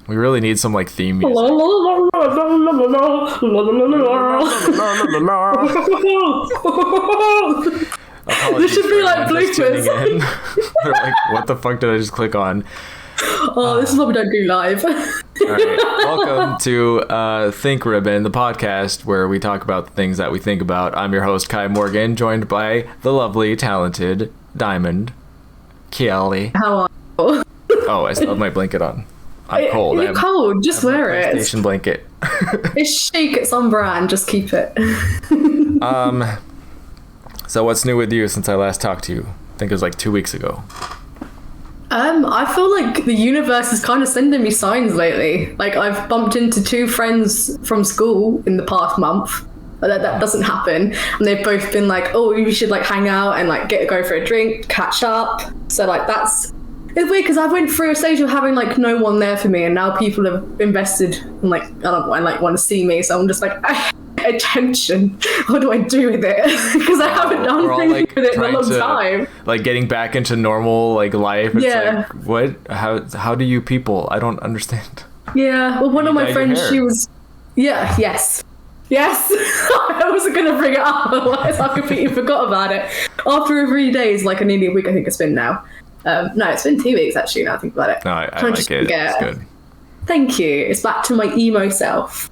We really need some like theme music. This should be like bloopers. They're like, what the fuck did I just click on? Oh, this is what we don't do live. All right. Welcome to Think Ribbon, the podcast where we talk about the things that we think about. I'm your host, Kai Morgan, joined by the lovely, talented Diamond, Kaylee. How are you? Oh, I still have my blanket on. I'm cold. You're cold. Just wear it. PlayStation blanket. It's chic. It's on brand. Just keep it. So what's new with you since I last talked to you? I think it was like 2 weeks ago. I feel like the universe is kind of sending me signs lately. Like I've bumped into 2 friends from school in the past month. That doesn't happen, and they've both been like, "Oh, we should like hang out and like go for a drink, catch up." So like it's weird because I went through a stage of having like no one there for me, and now people have invested in like I don't know, and like want to see me. So I'm just like, attention. What do I do with it? Because I haven't done anything with it in a long time. Like getting back into normal like life. It's yeah. Like, what? How do you people? I don't understand. Yeah. Well, one of my friends, she was. Yeah. Yes. I wasn't gonna bring it up, otherwise I completely forgot about it. After 3 days, like nearly a week, I think it's been now. No, it's been 2 weeks actually. Now I think about it. No, I like it. It's good. Thank you. It's back to my emo self.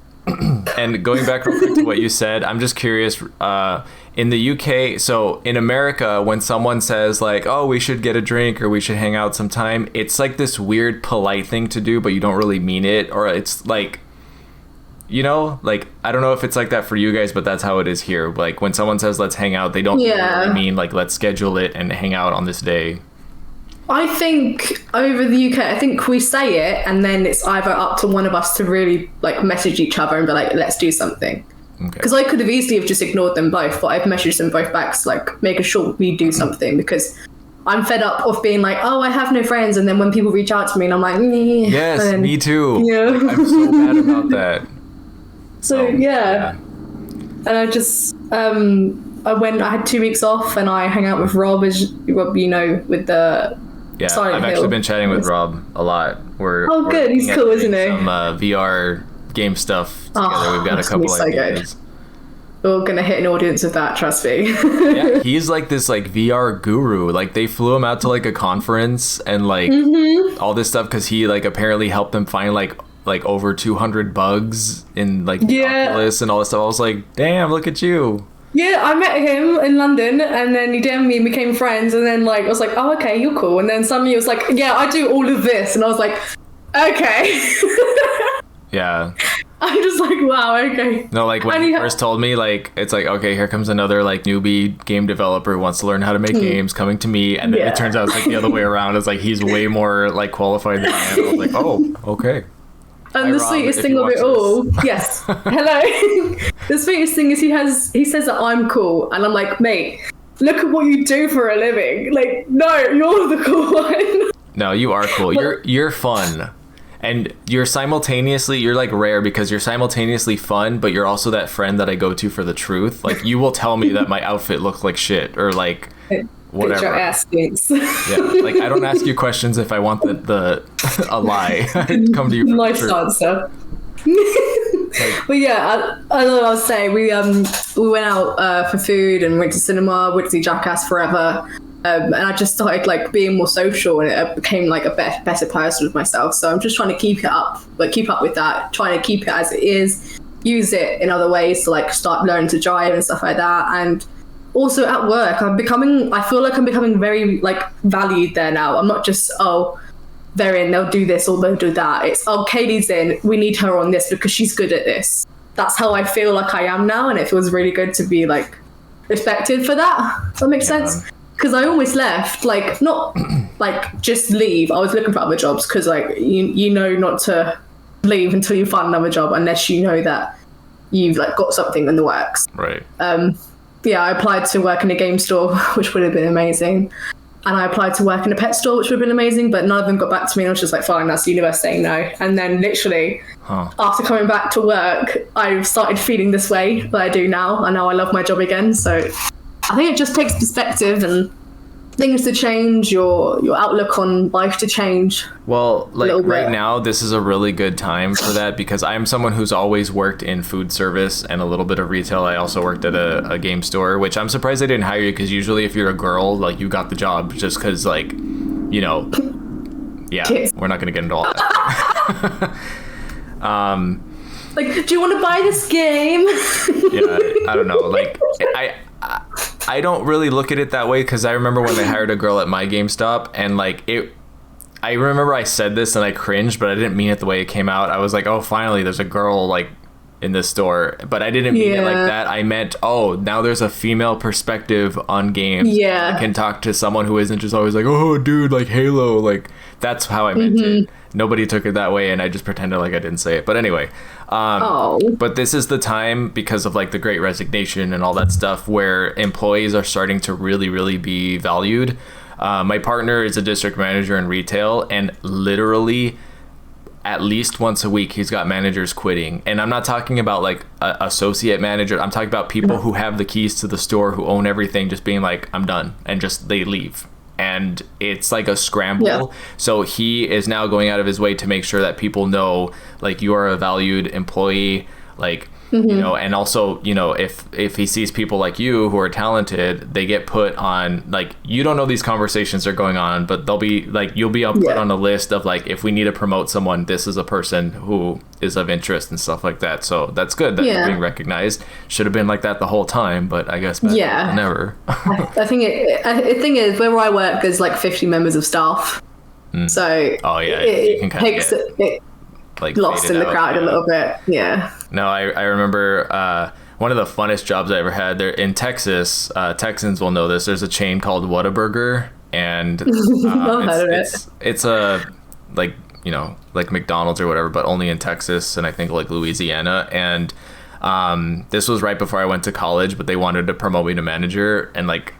And going back real quick to what you said, I'm just curious. In the UK, so in America, when someone says like, "Oh, we should get a drink or we should hang out sometime," it's like this weird, polite thing to do, but you don't really mean it, or it's like. You know, like, I don't know if it's like that for you guys, but that's how it is here. Like, when someone says, let's hang out, they don't really mean, like, let's schedule it and hang out on this day. I think over the UK, I think we say it, and then it's either up to one of us to really, like, message each other and be like, let's do something. Because I could have easily have just ignored them both, but I've messaged them both back, so, like, making sure we do something, because I'm fed up of being like, oh, I have no friends, and then when people reach out to me, and I'm like, meh. Yes, then, me too. Yeah. Like, I'm so bad about that. So yeah, and I just I had 2 weeks off, and I hang out with Rob, as Rob, you know, with the I've actually been chatting with Rob a lot. We're good, he's cool, isn't he? Some VR game stuff together. We've got a couple ideas. We're gonna hit an audience with that, trust me. Yeah, he's like this like VR guru. Like they flew him out to like a conference and like all this stuff because he like apparently helped them find like over 200 bugs in like the Oculus and all this stuff. I was like, damn, look at you. Yeah, I met him in London, and then he DM'd me and became friends, and then like I was like, oh, okay, you're cool. And then suddenly it was like, yeah, I do all of this, and I was like, okay. Yeah. I'm just like, wow, okay. No, like when he first told me, like, it's like, okay, here comes another like newbie game developer who wants to learn how to make games coming to me, and then it turns out it's like the other way around. It's like he's way more like qualified than I am. I was like, oh, okay. And the sweetest thing of it all, yes, hello. The sweetest thing is he says that I'm cool, and I'm like, mate, look at what you do for a living. Like, no, you're the cool one. No, you are cool. You're fun, and you're like rare because you're simultaneously fun, but you're also that friend that I go to for the truth. Like, you will tell me that my outfit looks like shit, or like. Whatever. Your ass stinks. Yeah, like I don't ask you questions if I want the a lie. I come to you for nice answer. But yeah, I know what I was saying. We went out for food and went to cinema. Went to see Jackass Forever, and I just started like being more social, and I became like a better person with myself. So I'm just trying to keep up with that. Trying to keep it as it is. Use it in other ways to like start learning to drive and stuff like that, and. Also at work, I feel like I'm becoming very like valued there now. I'm not just, oh, they're in, they'll do this or they'll do that. It's, oh, Katie's in, we need her on this because she's good at this. That's how I feel like I am now, and it feels really good to be like respected for that. Does that make sense? Because I almost left, like not like just leave. I was looking for other jobs because like you know not to leave until you find another job unless you know that you've like got something in the works. Right. Yeah, I applied to work in a game store, which would have been amazing. And I applied to work in a pet store, which would have been amazing, but none of them got back to me. And I was just like, fine, that's the universe saying no. And then literally, after coming back to work, I started feeling this way that I do now. And now I love my job again. So I think it just takes perspective and things to change, your outlook on life to change? Well, like right now, this is a really good time for that because I'm someone who's always worked in food service and a little bit of retail. I also worked at a game store, which I'm surprised they didn't hire you because usually if you're a girl, like you got the job just because like, you know, yeah, we're not going to get into all that. Like, do you want to buy this game? Yeah, I don't know. Like, I don't really look at it that way because I remember when they hired a girl at my GameStop and like I remember I said this and I cringed, but I didn't mean it the way it came out. I was like, oh, finally, there's a girl like in this store, but I didn't mean it like that. I meant, oh, now there's a female perspective on games. Yeah, I can talk to someone who isn't just always like, oh, dude, like Halo. Like that's how I meant it. Nobody took it that way, and I just pretended like I didn't say it. But anyway, but this is the time because of like the Great Resignation and all that stuff where employees are starting to really, really be valued. My partner is a district manager in retail, and literally at least once a week he's got managers quitting. And I'm not talking about like associate manager. I'm talking about people who have the keys to the store, who own everything, just being like, I'm done, and just they leave. And it's like a scramble. Yeah. So he is now going out of his way to make sure that people know like you are a valued employee, like you know, and also, you know, if he sees people like you who are talented, they get put on, like, you don't know these conversations are going on, but they'll be like, you'll be put on a list of like, if we need to promote someone, this is a person who is of interest and stuff like that. So that's good that you're being recognized. Should have been like that the whole time, but I guess never. I think the thing is, where I work, there's like 50 members of staff. So it can kind of get like lost in the crowd a little bit. No, I remember one of the funnest jobs I ever had there in Texas. Texans will know this. There's a chain called Whataburger, and it's a like, you know, like McDonald's or whatever, but only in Texas and I think like Louisiana. And this was right before I went to college, but they wanted to promote me to manager, and like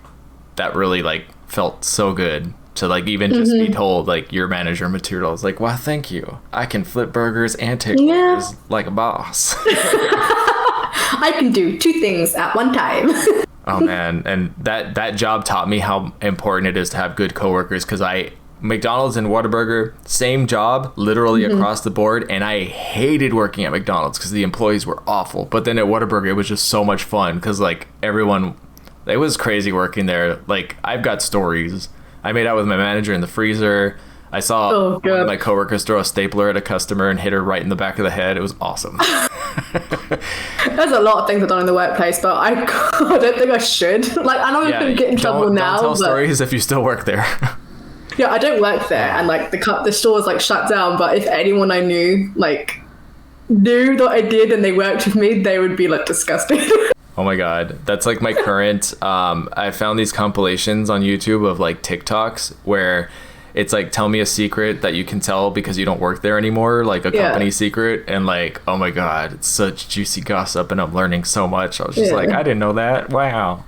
that really like felt so good to like even just be told like your manager material. Is like, wow, thank you. I can flip burgers and take orders like a boss. I can do two things at one time. Oh man, and that job taught me how important it is to have good coworkers, because McDonald's and Whataburger, same job, literally across the board, and I hated working at McDonald's because the employees were awful. But then at Whataburger, it was just so much fun because like everyone, it was crazy working there. Like I've got stories. I made out with my manager in the freezer. I saw one of my coworkers throw a stapler at a customer and hit her right in the back of the head. It was awesome. There's a lot of things I've done in the workplace, but I don't think I should. Like, I know I'm going to get in trouble now. Don't tell stories if you still work there. Yeah, I don't work there, and like the store's like shut down. But if anyone I knew like knew that I did and they worked with me, they would be like disgusted. Oh my god, that's like my current I found these compilations on YouTube of like TikToks where it's like, tell me a secret that you can tell because you don't work there anymore, like a company secret, and like, oh my god, it's such juicy gossip and I'm learning so much. I was just like, I didn't know that. Wow.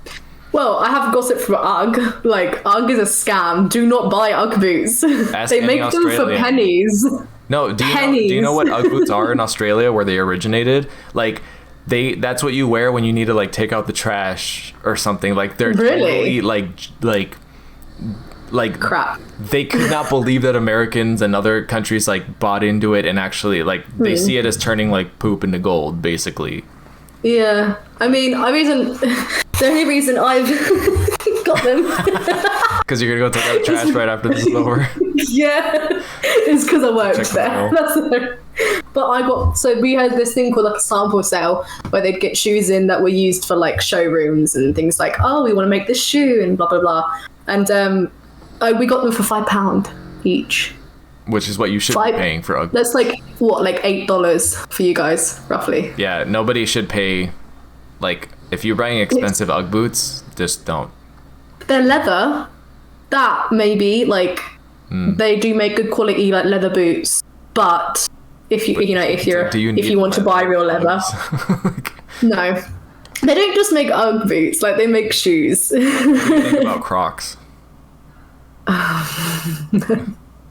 Well, I have gossip from UGG. Like, UGG is a scam. Do not buy UGG boots. They make them for pennies. No, do you know what UGG boots are in Australia, where they originated? Like, that's what you wear when you need to like take out the trash or something. Like they're totally like crap. They could not believe that Americans and other countries like bought into it and actually like they see it as turning like poop into gold, basically. Yeah, I mean, the only reason I've got them because you're gonna go take out the trash right after this is over. Yeah, it's because I worked there. But we had this thing called like a sample sale where they'd get shoes in that were used for like showrooms and things like, oh, we want to make this shoe and blah blah blah, and we got them for £5 each, which is what you should be paying for UGG. That's like what, like $8 for you guys roughly. Yeah, nobody should pay. Like if you're buying expensive UGG boots, just don't. They're leather. That maybe like they do make good quality like leather boots, but if you want to buy real leather, no, they don't just make UGG boots. Like they make shoes. What do you think about Crocs?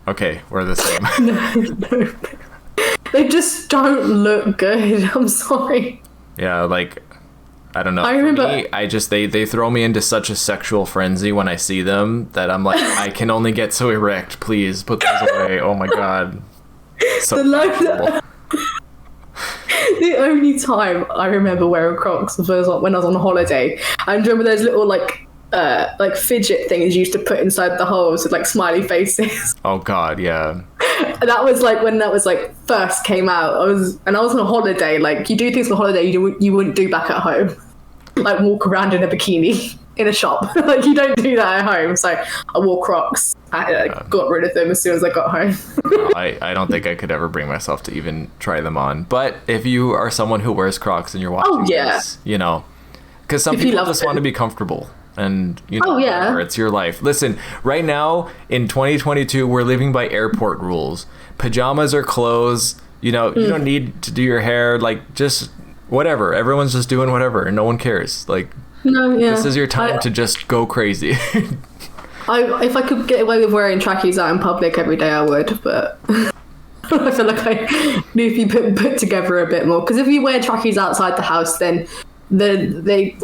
Okay, we're the same. No. They just don't look good. I'm sorry. Yeah, like I don't know. I remember. For me, they throw me into such a sexual frenzy when I see them that I'm like, I can only get so erect. Please put those away. Oh my god. So the only time I remember wearing Crocs was when I was on holiday. I remember those little like fidget things you used to put inside the holes with like smiley faces. Oh god, yeah. That was like when that was like first came out. I was on a holiday. Like you do things on holiday you wouldn't do back at home. Like walk around in a bikini in a shop. Like you don't do that at home. So I wore Crocs. I got rid of them as soon as I got home. I don't think I could ever bring myself to even try them on. But if you are someone who wears Crocs and you're watching this, you know, because some people just want to be comfortable. And, you know, it's your life. Listen, right now in 2022, we're living by airport rules. Pajamas are clothes. You know, you don't need to do your hair. Like, just whatever. Everyone's just doing whatever, and no one cares. Like, this is your time to just go crazy. If I could get away with wearing trackies out in public every day, I would. But I feel like I need to be put together a bit more. Because if you wear trackies outside the house, then they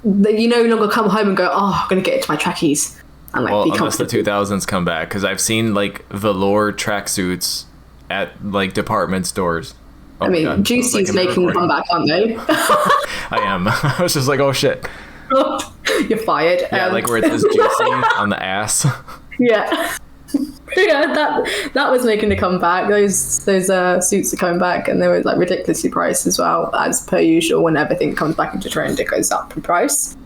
you no longer come home and go, oh, I'm going to get into my trackies. And, like, be unless the 2000s come back. Because I've seen, like, velour tracksuits at, like, department stores. I mean, Juicy's making a comeback, aren't they? I am. I was just like, oh, shit. You're fired. Yeah, like where it says Juicy on the ass. Yeah. Yeah, that was making a comeback. Those suits are coming back, and they were like ridiculously priced as well, as per usual. When everything comes back into trend, it goes up in price.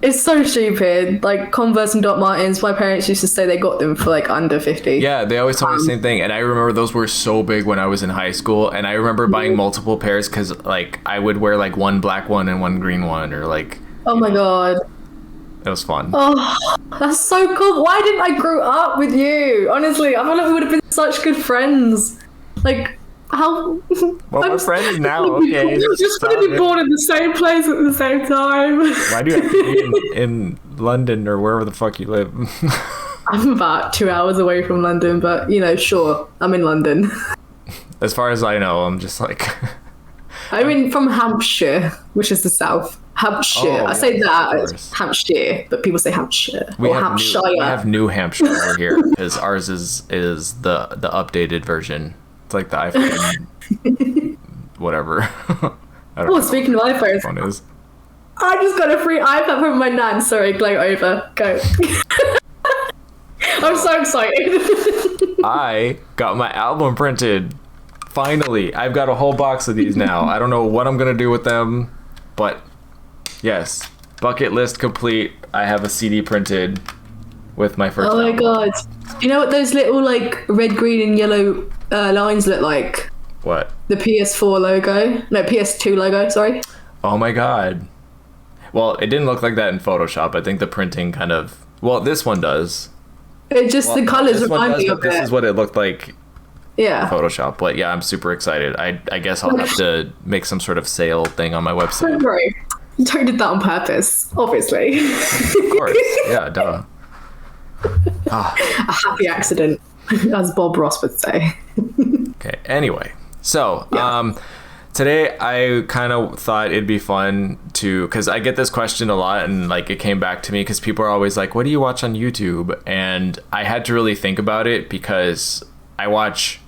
It's so stupid. Like Converse and Doc Martens, my parents used to say they got them for like under 50. Yeah, they always told me the same thing, and I remember those were so big when I was in high school, and I remember buying multiple pairs because like I would wear like one black one and one green one, or like. Oh my god. It was fun. Oh, that's so cool. Why didn't I grow up with you? Honestly, I feel like we would have been such good friends. Like, how... Well, we're friends now, okay. We're just going to be born in the same place at the same time. Why do you have to be in London or wherever the fuck you live? I'm about 2 hours away from London, but, you know, sure, I'm in London. As far as I know, I'm just like... I'm from Hampshire, which is the south. Hampshire. I say that as Hampshire, but people say Hampshire or Hampshire. We have New Hampshire over here because ours is the updated version. It's like the iPhone, whatever. I don't know speaking of iPhones, phone is. I just got a free iPad from my nan. Sorry, go over. Go. I'm so excited. I got my album printed. Finally, I've got a whole box of these now. I don't know what I'm gonna do with them, but yes, bucket list complete. I have a CD printed with my first. Oh my album. god! You know what those little like red, green, and yellow lines look like? What? The PS4 logo? No, PS2 logo. Sorry. Oh my god! Well, it didn't look like that in Photoshop. I think the printing kind of. Well, this one does. It just the colors remind me of it. This is what it looked like. Yeah. Photoshop, but yeah, I'm super excited. I guess I'll have to make some sort of sale thing on my website. Don't worry. You did that on purpose, obviously. Of course. Yeah, duh. A happy accident, as Bob Ross would say. Okay, anyway. So, today I kind of thought it'd be fun to, because I get this question a lot, and like it came back to me because people are always like, what do you watch on YouTube? And I had to really think about it because I watch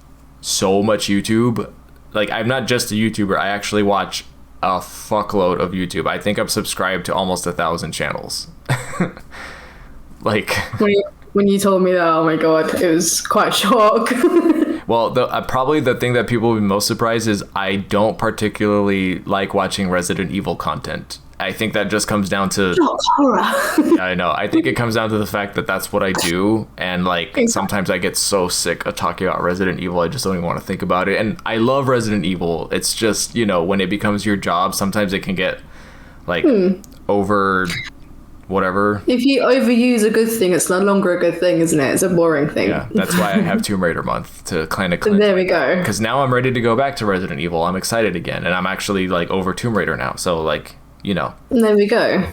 so much YouTube. Like, I'm not just a YouTuber. I actually watch a fuckload of YouTube. I think I'm subscribed to almost 1,000 channels. Like, when you told me that, oh my god, it was quite a shock. Well, probably the thing that people will be most surprised is I don't particularly like watching Resident Evil content. I think that just comes down to horror. Yeah, I know. I think it comes down to the fact that that's what I do, and like sometimes I get so sick of talking about Resident Evil, I just don't even want to think about it. And I love Resident Evil. It's just, you know, when it becomes your job, sometimes it can get like over whatever. If you overuse a good thing, it's no longer a good thing, isn't it? It's a boring thing. Yeah, that's why I have Tomb Raider month to kind of there we go. Because now I'm ready to go back to Resident Evil. I'm excited again, and I'm actually like over Tomb Raider now. So like, you know. There we go.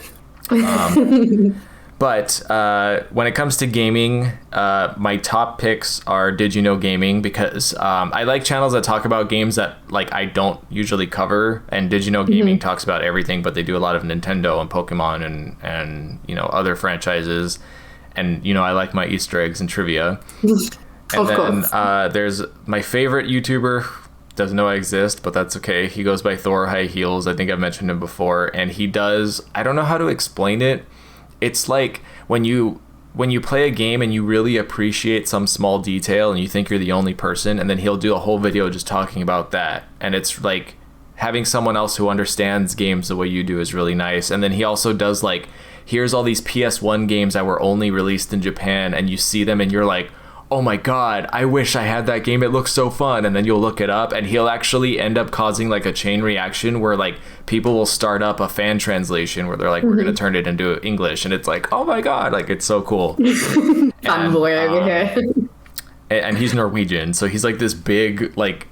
But when it comes to gaming, my top picks are Did You Know Gaming, because I like channels that talk about games that like I don't usually cover. And Did You Know Gaming talks about everything, but they do a lot of Nintendo and Pokemon and you know, other franchises. And you know, I like my Easter eggs and trivia. And then there's my favorite YouTuber. Doesn't know I exist, but that's okay. He goes by Thor High Heels. I think I've mentioned him before, and he does. I don't know how to explain it. It's like when you play a game and you really appreciate some small detail and you think you're the only person, and then he'll do a whole video just talking about that. And it's like having someone else who understands games the way you do is really nice. And then he also does like, here's all these PS1 games that were only released in Japan, and you see them and you're like, oh my god, I wish I had that game, it looks so fun. And then you'll look it up, and he'll actually end up causing like a chain reaction where like people will start up a fan translation where they're like, we're gonna turn it into English, and it's like, oh my god, like it's so cool. Fanboy over here. And he's Norwegian, so he's like this big like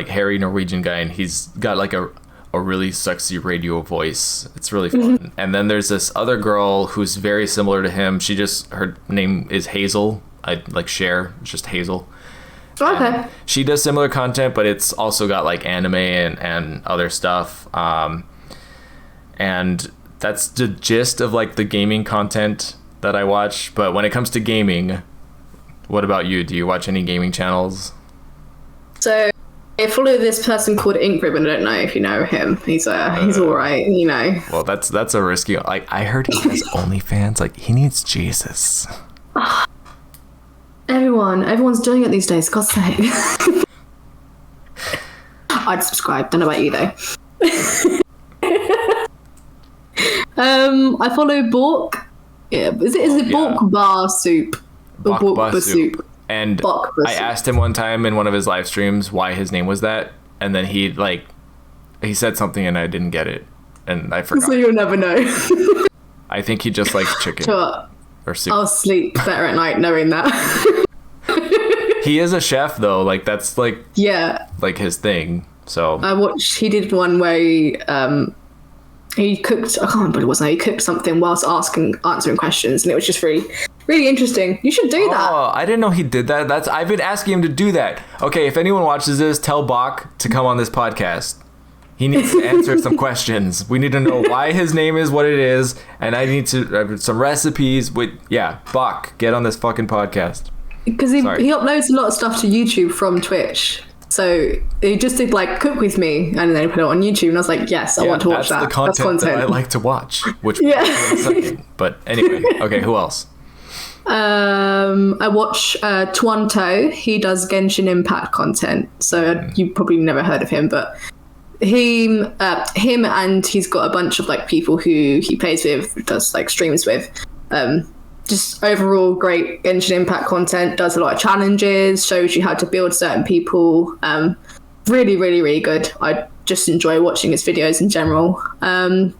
hairy Norwegian guy, and he's got like a really sexy radio voice. It's really fun. And then there's this other girl who's very similar to him. Her name is Hazel. I like Cher, it's just Hazel. Okay. And she does similar content, but it's also got like anime and other stuff. And that's the gist of like the gaming content that I watch. But when it comes to gaming, what about you? Do you watch any gaming channels? So I follow this person called Ink Ribbon. I don't know if you know him. He's all right, you know. Well, that's a risky. Like I heard he has OnlyFans. Like he needs Jesus. Everyone's doing it these days. God's sake. I'd subscribe. Don't know about you though. I follow Bork. Yeah, is it Bork Bar Soup? Or Bork Bar Soup. And I asked him one time in one of his live streams why his name was that, and then he said something and I didn't get it, and I forgot. So you'll never know. I think he just likes chicken. Sure. Or soup. I'll sleep better at night knowing that. He is a chef though, like that's like like his thing. So he did one where he cooked, I can't remember what it was now, he cooked something whilst answering questions, and it was just really, really interesting. You should do that. Oh, I didn't know he did that. I've been asking him to do that. Okay, if anyone watches this, tell Bach to come on this podcast. He needs to answer some questions. We need to know why his name is what it is, and I need to some recipes. Bach, get on this fucking podcast. Because he uploads a lot of stuff to YouTube from Twitch. So he just did like Cook With Me, and then put it on YouTube, and I was like, yes, I want to watch that. That's the content that I like to watch. Which But anyway, okay, who else? I watch Twanto. He does Genshin Impact content, so you probably never heard of him, but him and he's got a bunch of like people who he plays with, does like streams with. Just overall great Genshin Impact content, does a lot of challenges, shows you how to build certain people. Really, really, really good. I just enjoy watching his videos in general. I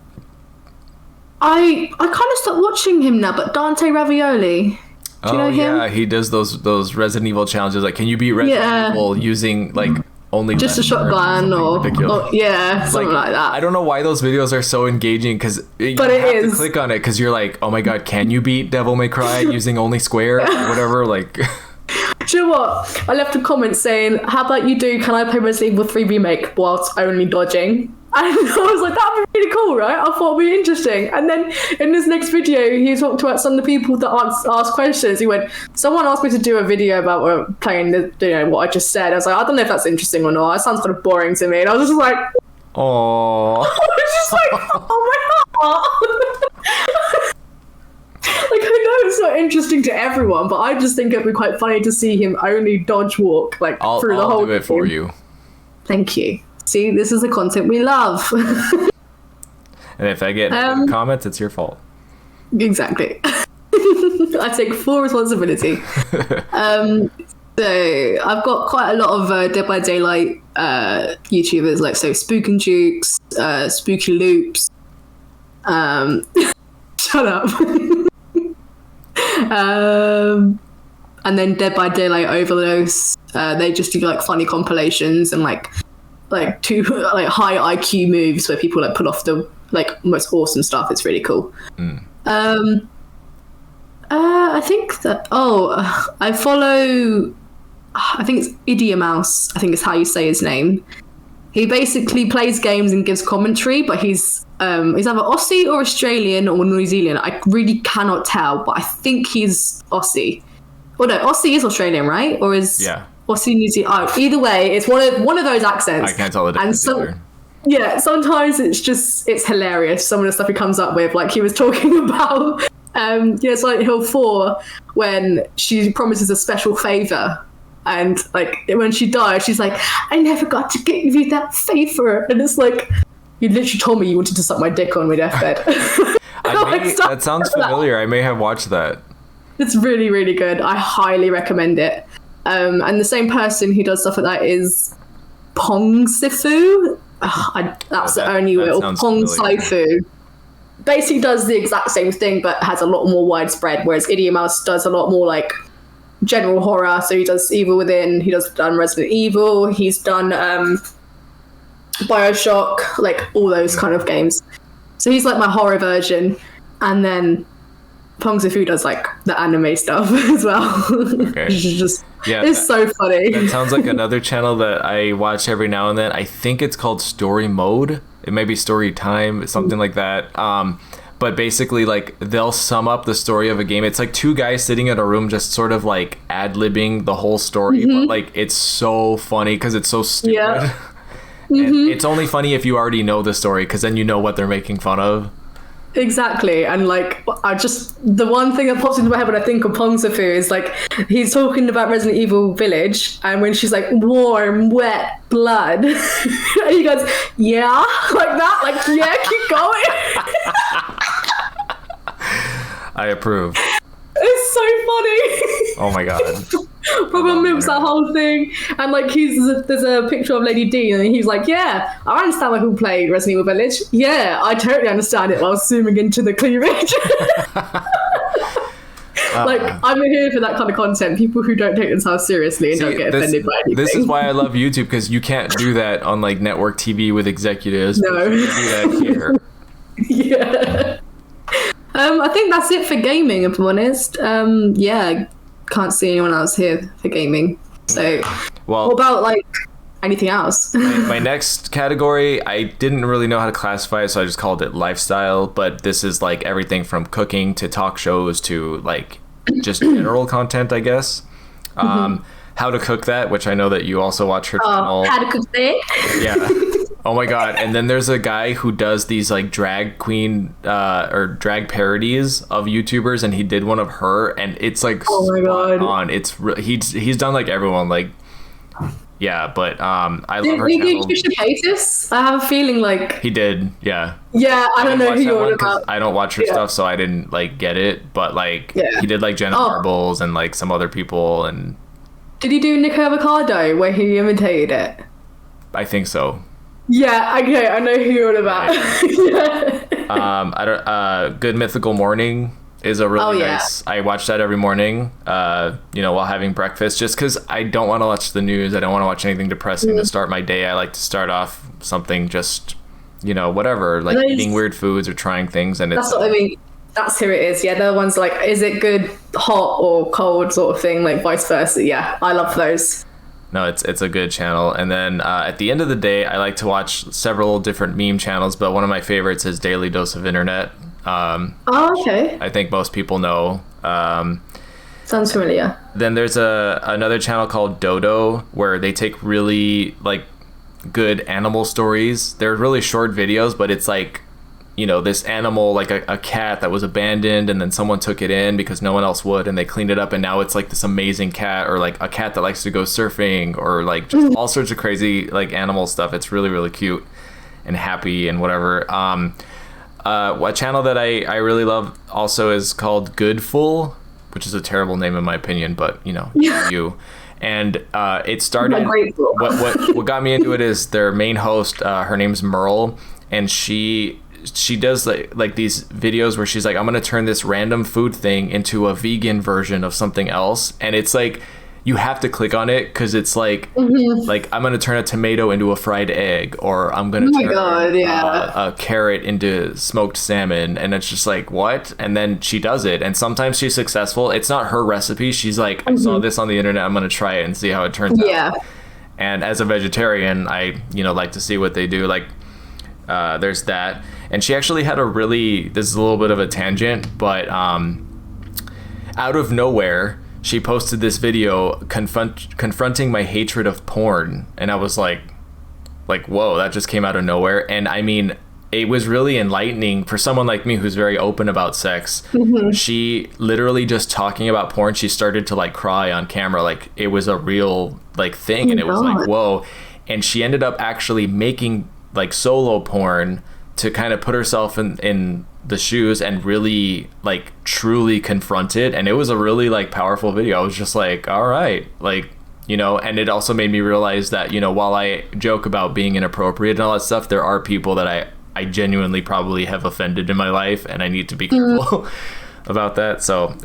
kind of stopped watching him now, but Dante Ravioli. Do you know him? Yeah, he does those Resident Evil challenges. Like, can you beat Resident Evil using like only just a shotgun or something like that. I don't know why those videos are so engaging, because you have to click on it because you're like, oh my god, can you beat Devil May Cry using only square or whatever? Like, do you know what? I left a comment saying, how about you do Can I Play Resident Evil 3 Remake whilst only dodging? And I was like, that'd be really cool, right? I thought it'd be interesting. And then in this next video, he talked about some of the people that asked questions. He went, someone asked me to do a video about playing what I just said. I was like, I don't know if that's interesting or not. That sounds kind of boring to me. And I was just like, oh. I was just like, oh my god. Like, I know it's not interesting to everyone, but I just think it'd be quite funny to see him only dodge walk through the whole. I'll do it for you. Thank you. See, this is the content we love. And if I get comments, it's your fault. Exactly. I take full responsibility. So I've got quite a lot of Dead by Daylight YouTubers, like Spook and Jukes, Spooky Loops. Shut up. And then Dead by Daylight Overdose. They just do like funny compilations and like two like high IQ moves where people like pull off the like most awesome stuff. It's really cool. think that. I follow. I think it's Idiomouse. I think is how you say his name. He basically plays games and gives commentary, but he's either Aussie or Australian or New Zealand. I really cannot tell, but I think he's Aussie. Oh no, Aussie is Australian, right? Or is Aussie New Zealand? Oh, either way, it's one of those accents. I can't tell the difference either. Yeah, sometimes it's hilarious. Some of the stuff he comes up with, like he was talking about, it's like Hill 4 when she promises a special favor. And like when she dies, she's like, I never got to give you that favor. And it's like, you literally told me you wanted to suck my dick on my deathbed. That sounds familiar. I may have watched that. It's really, really good. I highly recommend it. And the same person who does stuff like that is Pong Sifu. That's the only way. Or Pong Saifu. Basically does the exact same thing, but has a lot more widespread, whereas Idiomouse does a lot more like general horror. So he does Evil Within, he does done Resident Evil, he's done Bioshock, like all those kind of games. So he's like my horror version, and then Pong Sifu does like the anime stuff as well. Okay. It's so funny. That sounds like another channel that I watch every now and then. I think it's called Story Mode. It may be Story Time, something like that. But basically, like, they'll sum up the story of a game. It's like two guys sitting in a room just sort of, like, ad-libbing the whole story. But, like, it's so funny because it's so stupid. Yeah. And it's only funny if you already know the story because then you know what they're making fun of. Exactly. And, like, the one thing that pops into my head when I think of Pong Sifu is, like, he's talking about Resident Evil Village, and when she's like, warm, wet blood. And he goes, yeah? Like that? Like, yeah, keep going. I approve. It's so funny. Oh my god. Robin milks that whole thing, and like there's a picture of Lady D, and he's like, yeah, I understand why people play Resident Evil Village. Yeah, I totally understand it while zooming into the cleavage. Like, I'm here for that kind of content, people who don't take themselves seriously and don't get offended by anything. This is why I love YouTube, because you can't do that on like network TV with executives. No. You do that here. Yeah. I think that's it for gaming, if I'm honest. Can't see anyone else here for gaming. So, what about like anything else? my next category, I didn't really know how to classify it, so I just called it lifestyle. But this is like everything from cooking to talk shows to like just general content, I guess. How to cook that, which I know that you also watch her channel. How to cook that? Yeah. Oh my god. And then there's a guy who does these like drag queen or drag parodies of YouTubers, and he did one of her, and it's like on. It's he's done like everyone, like, yeah, but I love her channel. Did Bishop? I have a feeling like he did. Yeah, I don't know who you're about. I don't watch her stuff, so I didn't like get it, but like he did like Jenna Marbles and like some other people. And did he do Nick Avocado where he imitated it? I think so. Yeah, okay, I know who you're about. Good Mythical Morning is a really nice. I watch that every morning, while having breakfast, just because I don't want to watch the news. I don't want to watch anything depressing to start my day. I like to start off something just, whatever, like eating weird foods or trying things. And that's what I mean. That's who it is. Yeah, the ones like, is it good, hot or cold sort of thing, like vice versa. Yeah, I love those. No, it's a good channel. And then at the end of the day, I like to watch several different meme channels, but one of my favorites is Daily Dose of Internet. Okay. I think most people know. Sounds familiar. Then there's another channel called Dodo, where they take really like good animal stories. They're really short videos, but it's like, this animal, like a cat that was abandoned, and then someone took it in because no one else would, and they cleaned it up, and now it's like this amazing cat, or like a cat that likes to go surfing, or like just all sorts of crazy like animal stuff. It's really, really cute and happy and whatever. A channel that I really love also is called Goodful, which is a terrible name in my opinion, but you. And it started. What got me into it is their main host. Her name's Merle, and she does like these videos where she's like, I'm gonna turn this random food thing into a vegan version of something else, and it's like you have to click on it because it's like like I'm gonna turn a tomato into a fried egg, or I'm gonna turn a carrot into smoked salmon, and it's just like, what? And then she does it, and sometimes she's successful. It's not her recipe. She's like, I saw this on the internet, I'm gonna try it and see how it turns out. And as a vegetarian, I like to see what they do. Like there's that. And she actually had this is a little bit of a tangent, but out of nowhere, she posted this video confronting my hatred of porn. And I was like, whoa, that just came out of nowhere. And I mean, it was really enlightening for someone like me who's very open about sex. She literally just talking about porn, she started to like cry on camera. Like it was a real like thing. And it was like, whoa. And she ended up actually making like solo porn to kind of put herself in the shoes and really like truly confront it. And it was a really like powerful video. I was just like, all right, like, and it also made me realize that, while I joke about being inappropriate and all that stuff, there are people that I genuinely probably have offended in my life, and I need to be careful about that. So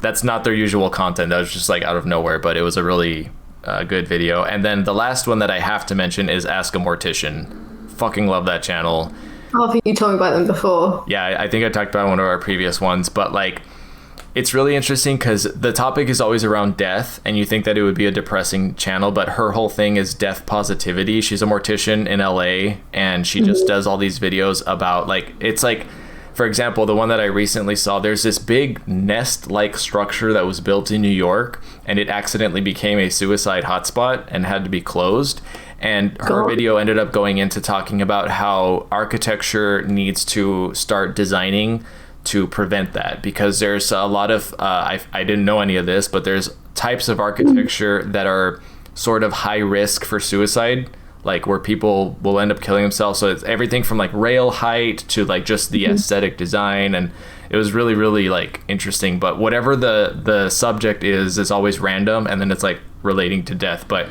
that's not their usual content. That was just like out of nowhere, but it was a really good video. And then the last one that I have to mention is Ask a Mortician. Fucking love that channel. I think you told me about them before. Yeah, I think I talked about one of our previous ones, but like it's really interesting because the topic is always around death, and you think that it would be a depressing channel, but her whole thing is death positivity. She's a mortician in LA, and she just does all these videos about like, it's like, for example, the one that I recently saw, there's this big nest-like structure that was built in New York, and it accidentally became a suicide hotspot and had to be closed. And her video ended up going into talking about how architecture needs to start designing to prevent that, because there's a lot of I didn't know any of this, but there's types of architecture that are sort of high risk for suicide, like where people will end up killing themselves. So it's everything from like rail height to like just the aesthetic design. And it was really, really like interesting. But whatever the subject is always random, and then it's like relating to death. But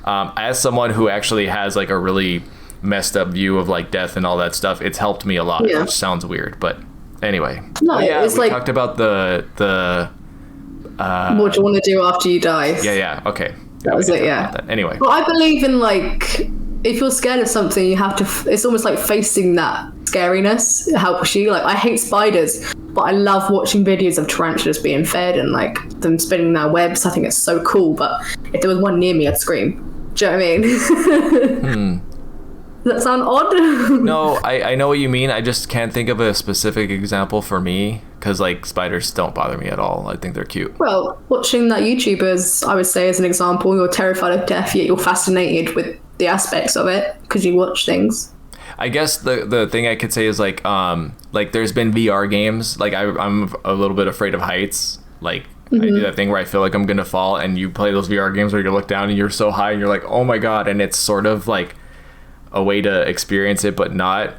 as someone who actually has like a really messed up view of like death and all that stuff, it's helped me a lot, which sounds weird, but anyway. No, it's we like, talked about the what do you want to do after you die? Okay, that was it. Anyway, well, I believe in like, if you're scared of something, you have to it's almost like facing that scariness helps you. Like I hate spiders, but I love watching videos of tarantulas being fed and like them spinning their webs. I think it's so cool, but if there was one near me, I'd scream. Do you know what I mean? Does that sound odd? No, I know what you mean. I just can't think of a specific example for me, because like spiders don't bother me at all. I think they're cute. Well, watching that YouTubers, I would say, as an example, you're terrified of death, yet you're fascinated with the aspects of it because you watch things. I guess the thing I could say is like there's been VR games. Like I'm a little bit afraid of heights. Like I do that thing where I feel like I'm gonna fall, and you play those VR games where you look down and you're so high and you're like, oh my god, and it's sort of like a way to experience it but not.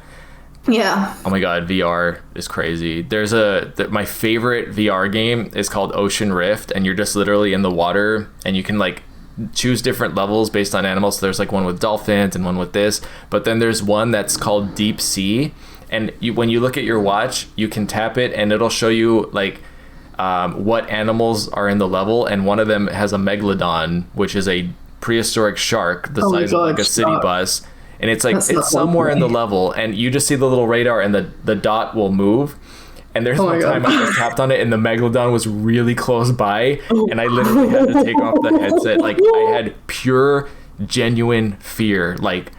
Yeah. Oh my god, VR is crazy. There's my favorite VR game is called Ocean Rift, and you're just literally in the water, and you can like choose different levels based on animals. So there's like one with dolphins and one with this, but then there's one that's called Deep Sea, and when you look at your watch, you can tap it and it'll show you like what animals are in the level, and one of them has a megalodon, which is a prehistoric shark the size of like a city bus. And it's like, it's somewhere in the level, and you just see the little radar, and the dot will move. And there's one time I just tapped on it, and the megalodon was really close by, and I literally had to take off the headset. Like I had pure, genuine fear. Like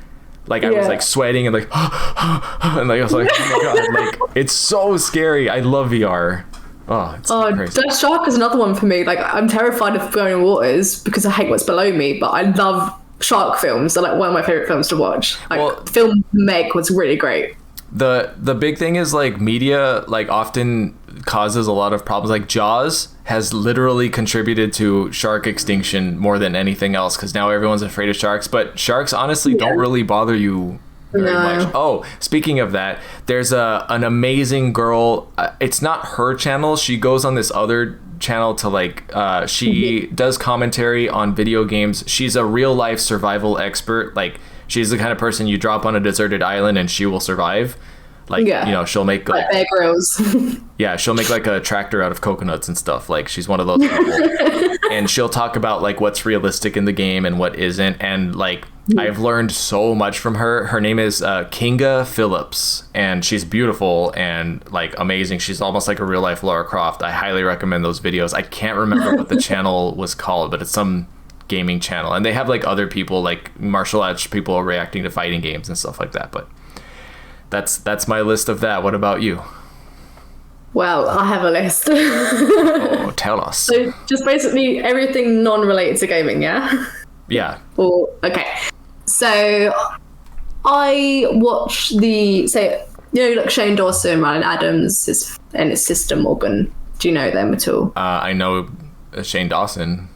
I was like sweating and like, and like I was like, oh my god, like it's so scary. I love VR. Oh, it's crazy. That shark is another one for me. Like I'm terrified of going in waters because I hate what's below me, but I love shark films. They're like one of my favorite films to watch. Like the film Meg was really great. The big thing is like media like often causes a lot of problems. Like Jaws has literally contributed to shark extinction more than anything else, because now everyone's afraid of sharks, but sharks honestly don't really bother you very much. Oh, speaking of that, there's an amazing girl. It's not her channel. She goes on this other channel to like she does commentary on video games. She's a real life survival expert. Like she's the kind of person you drop on a deserted island and she will survive. Like, she'll make like Bear Grylls. Yeah, she'll make like a tractor out of coconuts and stuff. Like, she's one of those people. And she'll talk about like what's realistic in the game and what isn't. And like, I've learned so much from her. Her name is Kinga Phillips, and she's beautiful and like amazing. She's almost like a real life Lara Croft. I highly recommend those videos. I can't remember what the channel was called, but it's some gaming channel. And they have like other people, like martial arts people reacting to fighting games and stuff like that. But that's my list of that. What about you? Well, I have a list. Oh, tell us. So just basically everything non-related to gaming, yeah? Yeah. Okay. So I watch like Shane Dawson, Ryan Adams, and his sister Morgan. Do you know them at all? I know Shane Dawson.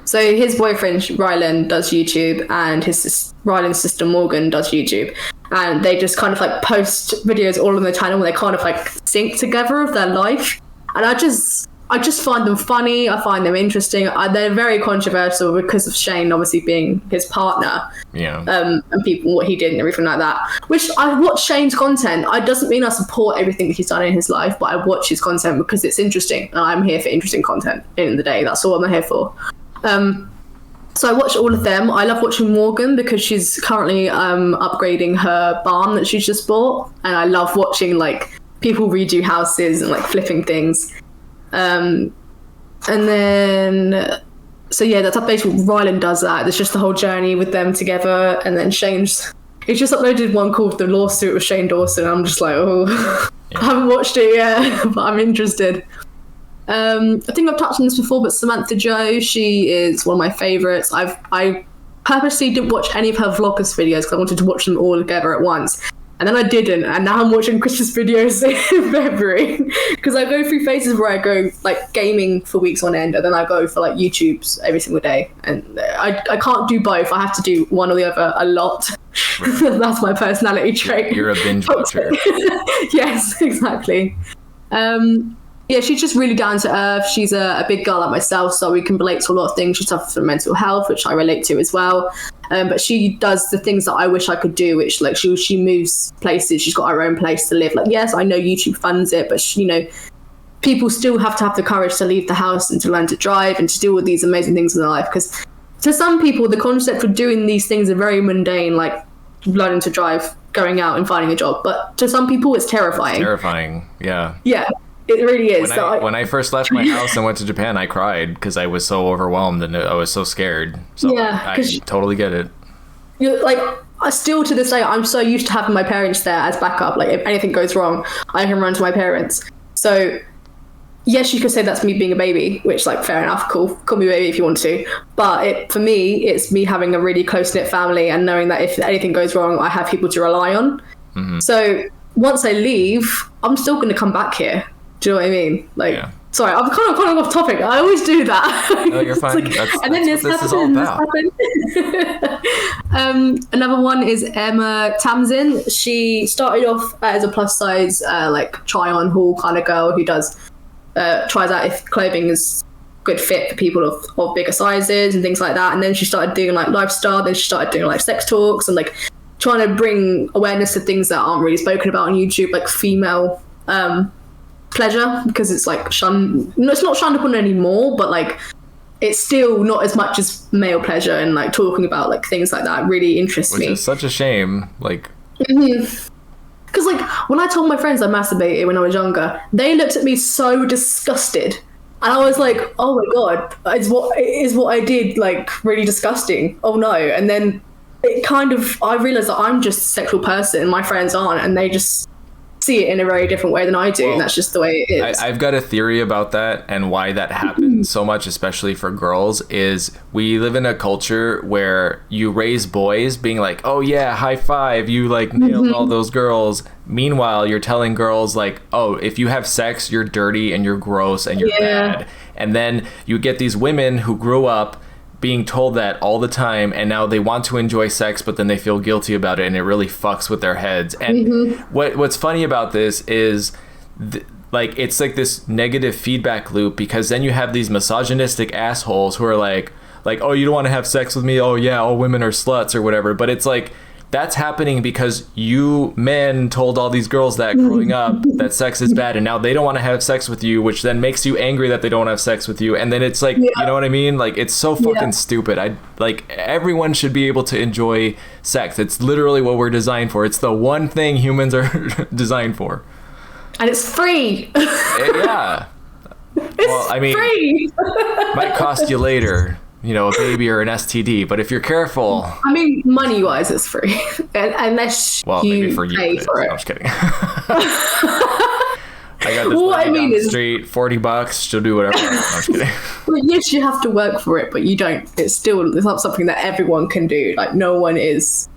So his boyfriend Rylan does YouTube, and Rylan's sister Morgan does YouTube, and they just kind of like post videos all on the channel where they kind of like sync together of their life, and I just find them funny. I find them interesting. They're very controversial because of Shane obviously being his partner, and people what he did and everything like that. Which I watch Shane's content. It doesn't mean I support everything that he's done in his life, but I watch his content because it's interesting, and I'm here for interesting content. At the end of the day, that's all I'm here for. So I watch all of them. I love watching Morgan because she's currently upgrading her barn that she's just bought, and I love watching like people redo houses and like flipping things. And then so yeah, that's basically Rylan does that. There's just the whole journey with them together, and then Shane's he's just uploaded one called The Lawsuit with Shane Dawson, and I'm just like, I haven't watched it yet, but I'm interested. I think I've touched on this before, but Samantha Joe, she is one of my favorites. I purposely didn't watch any of her vloggers videos because I wanted to watch them all together at once, and then I didn't, and now I'm watching Christmas videos in February because I go through phases where I go like gaming for weeks on end, and then I go for like YouTubes every single day, and I can't do both. I have to do one or the other a lot. Right. That's my personality trait. You're a binge watcher. Yes, exactly. Yeah, she's just really down to earth. She's a big girl like myself, so we can relate to a lot of things. She suffers from mental health, which I relate to as well. But she does the things that I wish I could do, which like she moves places. She's got her own place to live. Like, yes, I know YouTube funds it, but people still have to have the courage to leave the house and to learn to drive and to do all these amazing things in their life. Because to some people, the concept of doing these things are very mundane, like learning to drive, going out and finding a job. But to some people, it's terrifying. It's terrifying, yeah. Yeah. It really is. When I first left my house and went to Japan, I cried because I was so overwhelmed and I was so scared. So yeah, I totally get it. Like, I still to this day, I'm so used to having my parents there as backup. Like, if anything goes wrong, I can run to my parents. So, yes, you could say that's me being a baby, which, like, fair enough, cool. Call me baby if you want to. But for me, it's me having a really close-knit family and knowing that if anything goes wrong, I have people to rely on. Mm-hmm. So, once I leave, I'm still going to come back here. Do you know what I mean? Like, yeah. Sorry, I'm kind of off topic. I always do that. No, you're fine. Like, and then this happened. Another one is Emma Tamsin. She started off as a plus size, like try-on haul kind of girl who does tries out if clothing is good fit for people of bigger sizes and things like that. And then she started doing like lifestyle. Then she started doing like sex talks and like trying to bring awareness to things that aren't really spoken about on YouTube, like female pleasure, because it's like shunned. No, it's not shunned upon anymore, but like it's still not as much as male pleasure, and like talking about like things like that really interests me. Which is such a shame. Like, because like when I told my friends I masturbated when I was younger, they looked at me so disgusted, and I was like, oh my god, is what I did like really disgusting? Oh no. And then it kind of, I realized that I'm just a sexual person and my friends aren't, and they just see it in a very different way than I do, and that's just the way it is. I've got a theory about that, and why that happens so much, especially for girls, is we live in a culture where you raise boys being like, oh yeah, high five, you like nailed all those girls. Meanwhile, you're telling girls like, oh, if you have sex, you're dirty and you're gross and you're bad. And then you get these women who grew up being told that all the time, and now they want to enjoy sex, but then they feel guilty about it, and it really fucks with their heads. And what's funny about this is like it's like this negative feedback loop, because then you have these misogynistic assholes who are like oh, you don't want to have sex with me, oh yeah, all women are sluts or whatever. But it's like, that's happening because you men told all these girls that growing up that sex is bad, and now they don't want to have sex with you, which then makes you angry that they don't want to have sex with you. And then it's like, you know what I mean? Like, it's so fucking stupid. Everyone should be able to enjoy sex. It's literally what we're designed for. It's the one thing humans are designed for. And it's free. Yeah. Well, I mean, free. Might cost you later, you know, a baby or an STD, but if you're careful. I mean, money-wise, it's free. Unless maybe for you pay for it. I'm just kidding. I got this lady down the street, $40, she'll do whatever. I'm just kidding. Well, yes, you have to work for it, but you don't. It's not something that everyone can do. Like, no one is.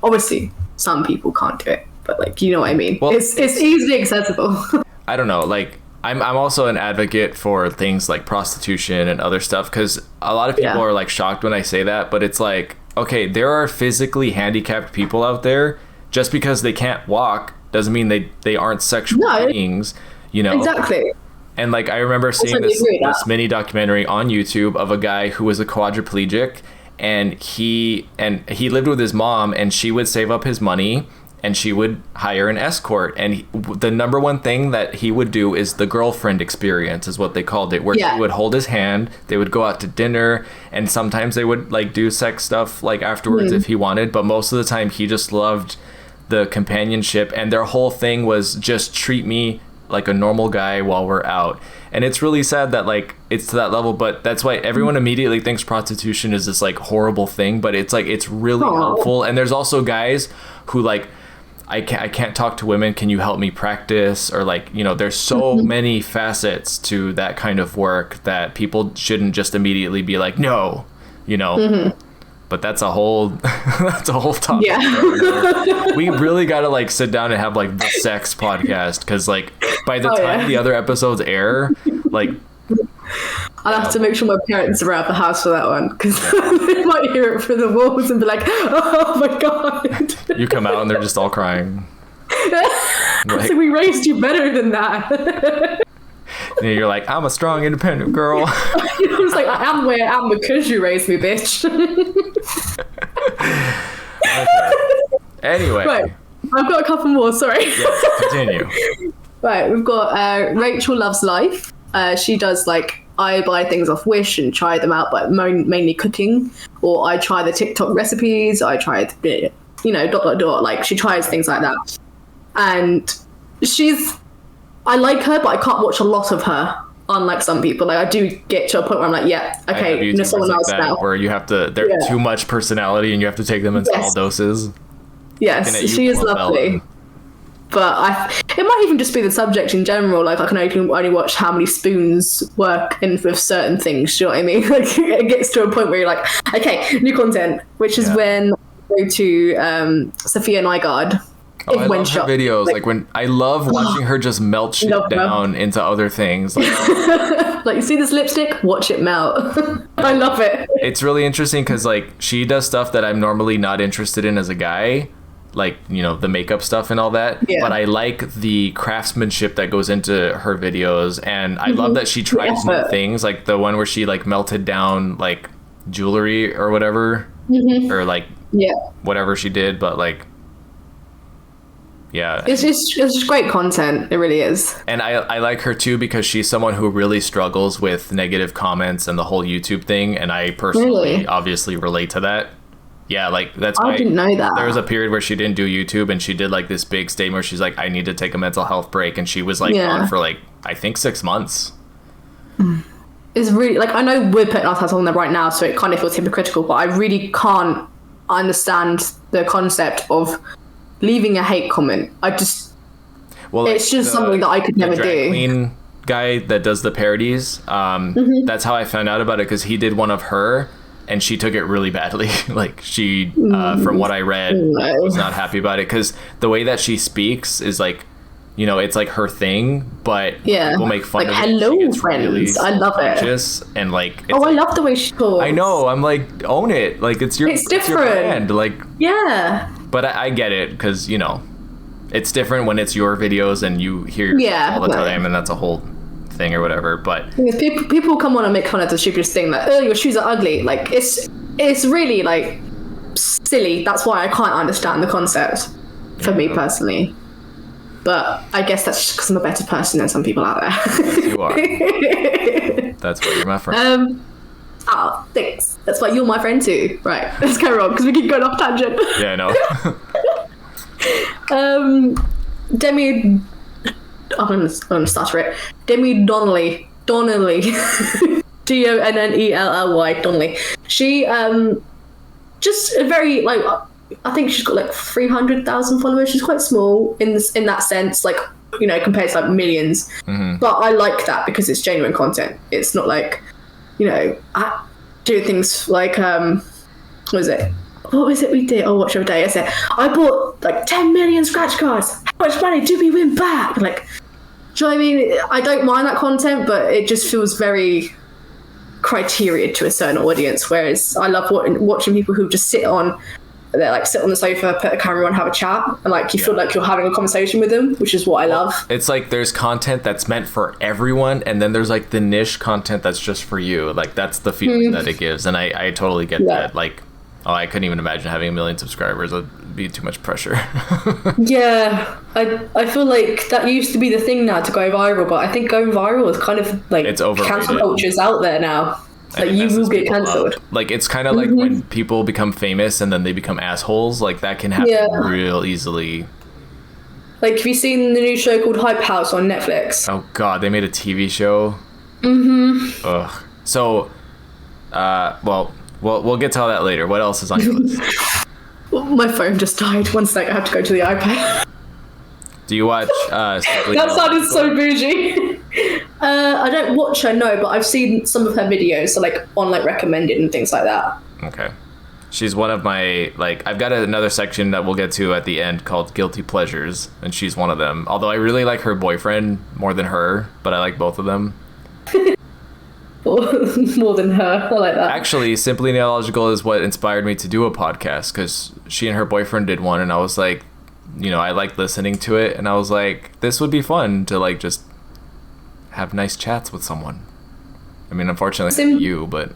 Obviously, some people can't do it, but like, you know what I mean. Well, it's easily accessible. I don't know. Like, I'm also an advocate for things like prostitution and other stuff, because a lot of people are like shocked when I say that, but it's like, okay, there are physically handicapped people out there. Just because they can't walk doesn't mean they aren't sexual beings, you know? Exactly. And like, I remember seeing this mini documentary on YouTube of a guy who was a quadriplegic, and he lived with his mom, and she would save up his money and she would hire an escort. And the number one thing that he would do is the girlfriend experience, is what they called it, where she would hold his hand, they would go out to dinner, and sometimes they would like do sex stuff like afterwards if he wanted, but most of the time he just loved the companionship, and their whole thing was just treat me like a normal guy while we're out. And it's really sad that like it's to that level, but that's why everyone immediately thinks prostitution is this like horrible thing, but it's like, it's really helpful. And there's also guys who like, I can't talk to women, can you help me practice? Or like, you know, there's so many facets to that kind of work that people shouldn't just immediately be like, no, you know. But that's a whole topic. Yeah. We really got to like sit down and have like the sex podcast, because like by the time the other episodes air, like I'll have to make sure my parents are out the house for that one, because they might hear it through the walls and be like, oh my god. You come out and they're just all crying. Like, so we raised you better than that. And you're like, I'm a strong, independent girl. I was like, I am where I am because you raised me, bitch. Okay. Anyway. Right. I've got a couple more, sorry. Yes, continue. Right, we've got Rachel Loves Life. She does like, I buy things off Wish and try them out, but mainly cooking. Or I try the TikTok recipes. I try the, you know, ... Like, she tries things like that. And I like her, but I can't watch a lot of her, unlike some people. Like, I do get to a point where I'm like, yeah, okay, you know, someone else now. Where you have to, they're too much personality and you have to take them in small doses. Yes, she is lovely. But it might even just be the subject in general. Like, I can only watch how many spoons work in with certain things. Do you know what I mean? Like, it gets to a point where you're like, okay, new content, which is when I go to Sophia Nygaard. I love her videos. Like when I love watching her just melt shit down into other things. Like, like, you see this lipstick? Watch it melt. I love it. It's really interesting because like she does stuff that I'm normally not interested in as a guy, like, you know, the makeup stuff and all that. Yeah. But I like the craftsmanship that goes into her videos, and I love that she tries new things, like the one where she like melted down like jewelry or whatever, or like whatever she did, but like. Yeah, it's just great content. It really is. And I like her too because she's someone who really struggles with negative comments and the whole YouTube thing, and I personally obviously relate to that. Yeah, like that's why I didn't know that. There was a period where she didn't do YouTube, and she did like this big statement where she's like, I need to take a mental health break, and she was like on for like I think 6 months. It's really like, I know we're putting ourselves on there right now, so it kind of feels hypocritical, but I really can't understand the concept of leaving a hate comment. It's just something that I could never do. Queen guy that does the parodies, that's how I found out about it, because he did one of her and she took it really badly. Like she from what I read was not happy about it, because the way that she speaks is like, you know, it's like her thing, but people make fun like, of it. Hello friends, really I love it. And like, I love the way she talks. I know, I'm like, own it, like it's different. It's your brand, like But I get it, because, you know, it's different when it's your videos and you hear all the time, and that's a whole thing or whatever. But people come on and make fun of the stupidest thing, like, oh, your shoes are ugly. Like, it's really like silly. That's why I can't understand the concept for me personally. But I guess that's just because I'm a better person than some people out there. Yes, you are. That's why you're my friend. Thanks. That's why you're my friend too. Right, let's go on because we keep going off tangent. Yeah, I know. Demi, I'm gonna stutter it. Demi Donnelly, Donnelly, Donnelly. She just a very like. I think she's got like 300,000 followers. She's quite small in that sense, like, you know, compared to like millions. Mm-hmm. But I like that because it's genuine content. It's not like, you know, I do things like what was it we did? Oh, watch the other day. I said I bought like 10 million scratch cards. How much money did we win back? Like, do you know what I mean? I don't mind that content, but it just feels very criteria to a certain audience. Whereas I love watching people who just sit on the sofa, put a camera on, have a chat, and like you feel like you're having a conversation with them, which is what I love. It's like there's content that's meant for everyone, and then there's like the niche content that's just for you. Like that's the feeling that it gives, and I totally get that. Like, I couldn't even imagine having 1 million subscribers. It'd be too much pressure. Yeah, I feel like that used to be the thing now to go viral, but I think going viral is kind of like it's overrated. Cancel culture's out there now. Like you will get cancelled. Like it's kind of like when people become famous and then they become assholes. Like that can happen real easily. Like, have you seen the new show called Hype House on Netflix? Oh God, they made a TV show. Mm-hmm. Ugh. So, well, we'll get to all that later. What else is on your list? My phone just died. One sec, I have to go to the iPad. Do you watch that sounded so bougie. I don't watch her, no, but I've seen some of her videos, so like on like recommended and things like that. Okay. She's one of my, like, I've got another section that we'll get to at the end called Guilty Pleasures, and she's one of them. Although I really like her boyfriend more than her, but I like both of them. More than her. I like that. Actually, Simply Neological is what inspired me to do a podcast, because she and her boyfriend did one, and I was like, you know, I liked listening to it, and I was like, this would be fun to like just have nice chats with someone. I mean, unfortunately, you, but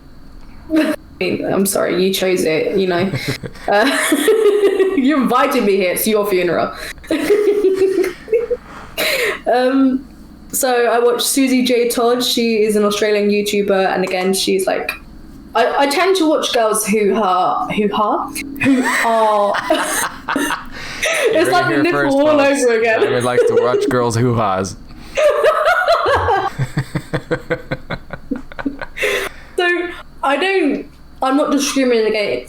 I'm sorry, you chose it, you know. You invited me here, it's your funeral. So I watched Susie J. Todd. She is an Australian YouTuber, and again, she's like, I tend to watch girls who are it's like the nipple all over again. I would like to watch girls hoo-has. So I'm not discriminating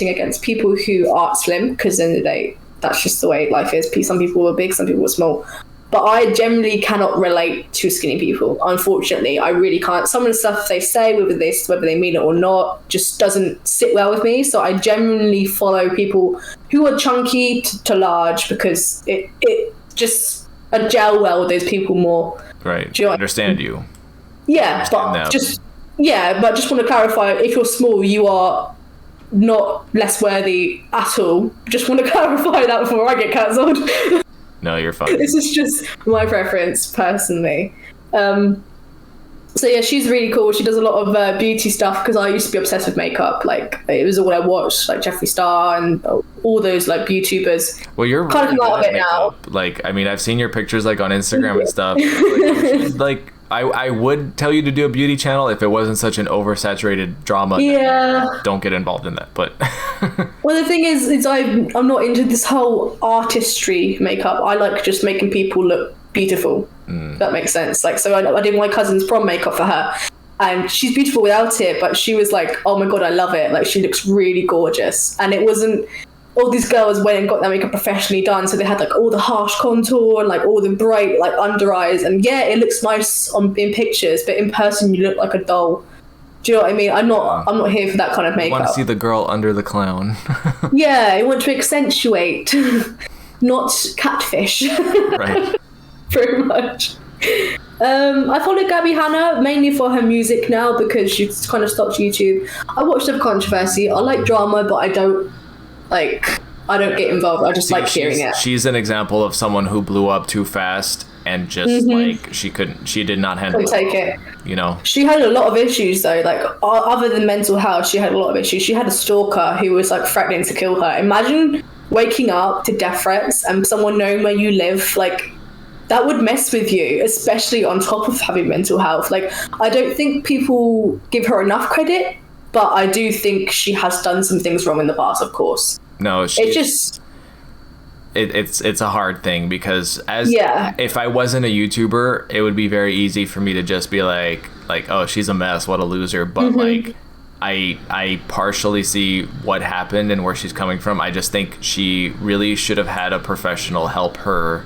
against people who are slim, because in the day that's just the way life is. Some people are big, some people are small. But I generally cannot relate to skinny people. Unfortunately, I really can't. Some of the stuff they say, whether they mean it or not, just doesn't sit well with me. So I generally follow people who are chunky to large, because it just I gel well with those people more. Right. Do you know understand you? Yeah, but just want to clarify: if you're small, you are not less worthy at all. Just want to clarify that before I get cancelled. No, you're fine. This is just my preference, personally. So yeah, she's really cool. She does a lot of beauty stuff, because I used to be obsessed with makeup. Like, it was all I watched, like Jeffree Star and all those like YouTubers. Well, you're kind of out of it now. Like, I mean, I've seen your pictures like on Instagram and stuff. Like I would tell you to do a beauty channel if it wasn't such an oversaturated drama. Yeah. Don't get involved in that. But well, the thing is I'm not into this whole artistry makeup. I like just making people look beautiful. That makes sense. Like, so I did my cousin's prom makeup for her, and she's beautiful without it, but she was like, oh my God, I love it. Like, she looks really gorgeous. And it wasn't, all these girls went and got their makeup professionally done, so they had like all the harsh contour and like all the bright like under eyes, and yeah, it looks nice in pictures, but in person you look like a doll. Do you know what I mean? I'm not here for that kind of makeup. I want to see the girl under the clown. Yeah, I want to accentuate, not catfish. Right. Pretty much. I follow Gabby Hanna mainly for her music now, because she's kind of stopped YouTube. I watch the controversy. I like drama, but I don't get involved. I just like hearing it. She's an example of someone who blew up too fast, and just like she did not handle couldn't take it. You know, she had a lot of issues though. Like other than mental health, she had a lot of issues. She had a stalker who was like threatening to kill her. Imagine waking up to death threats and someone knowing where you live. Like that would mess with you, especially on top of having mental health. Like I don't think people give her enough credit, but I do think she has done some things wrong in the past, of course. No, it's a hard thing because if I wasn't a YouTuber, it would be very easy for me to just be like, oh, she's a mess, what a loser. But like I partially see what happened and where she's coming from. I just think she really should have had a professional help her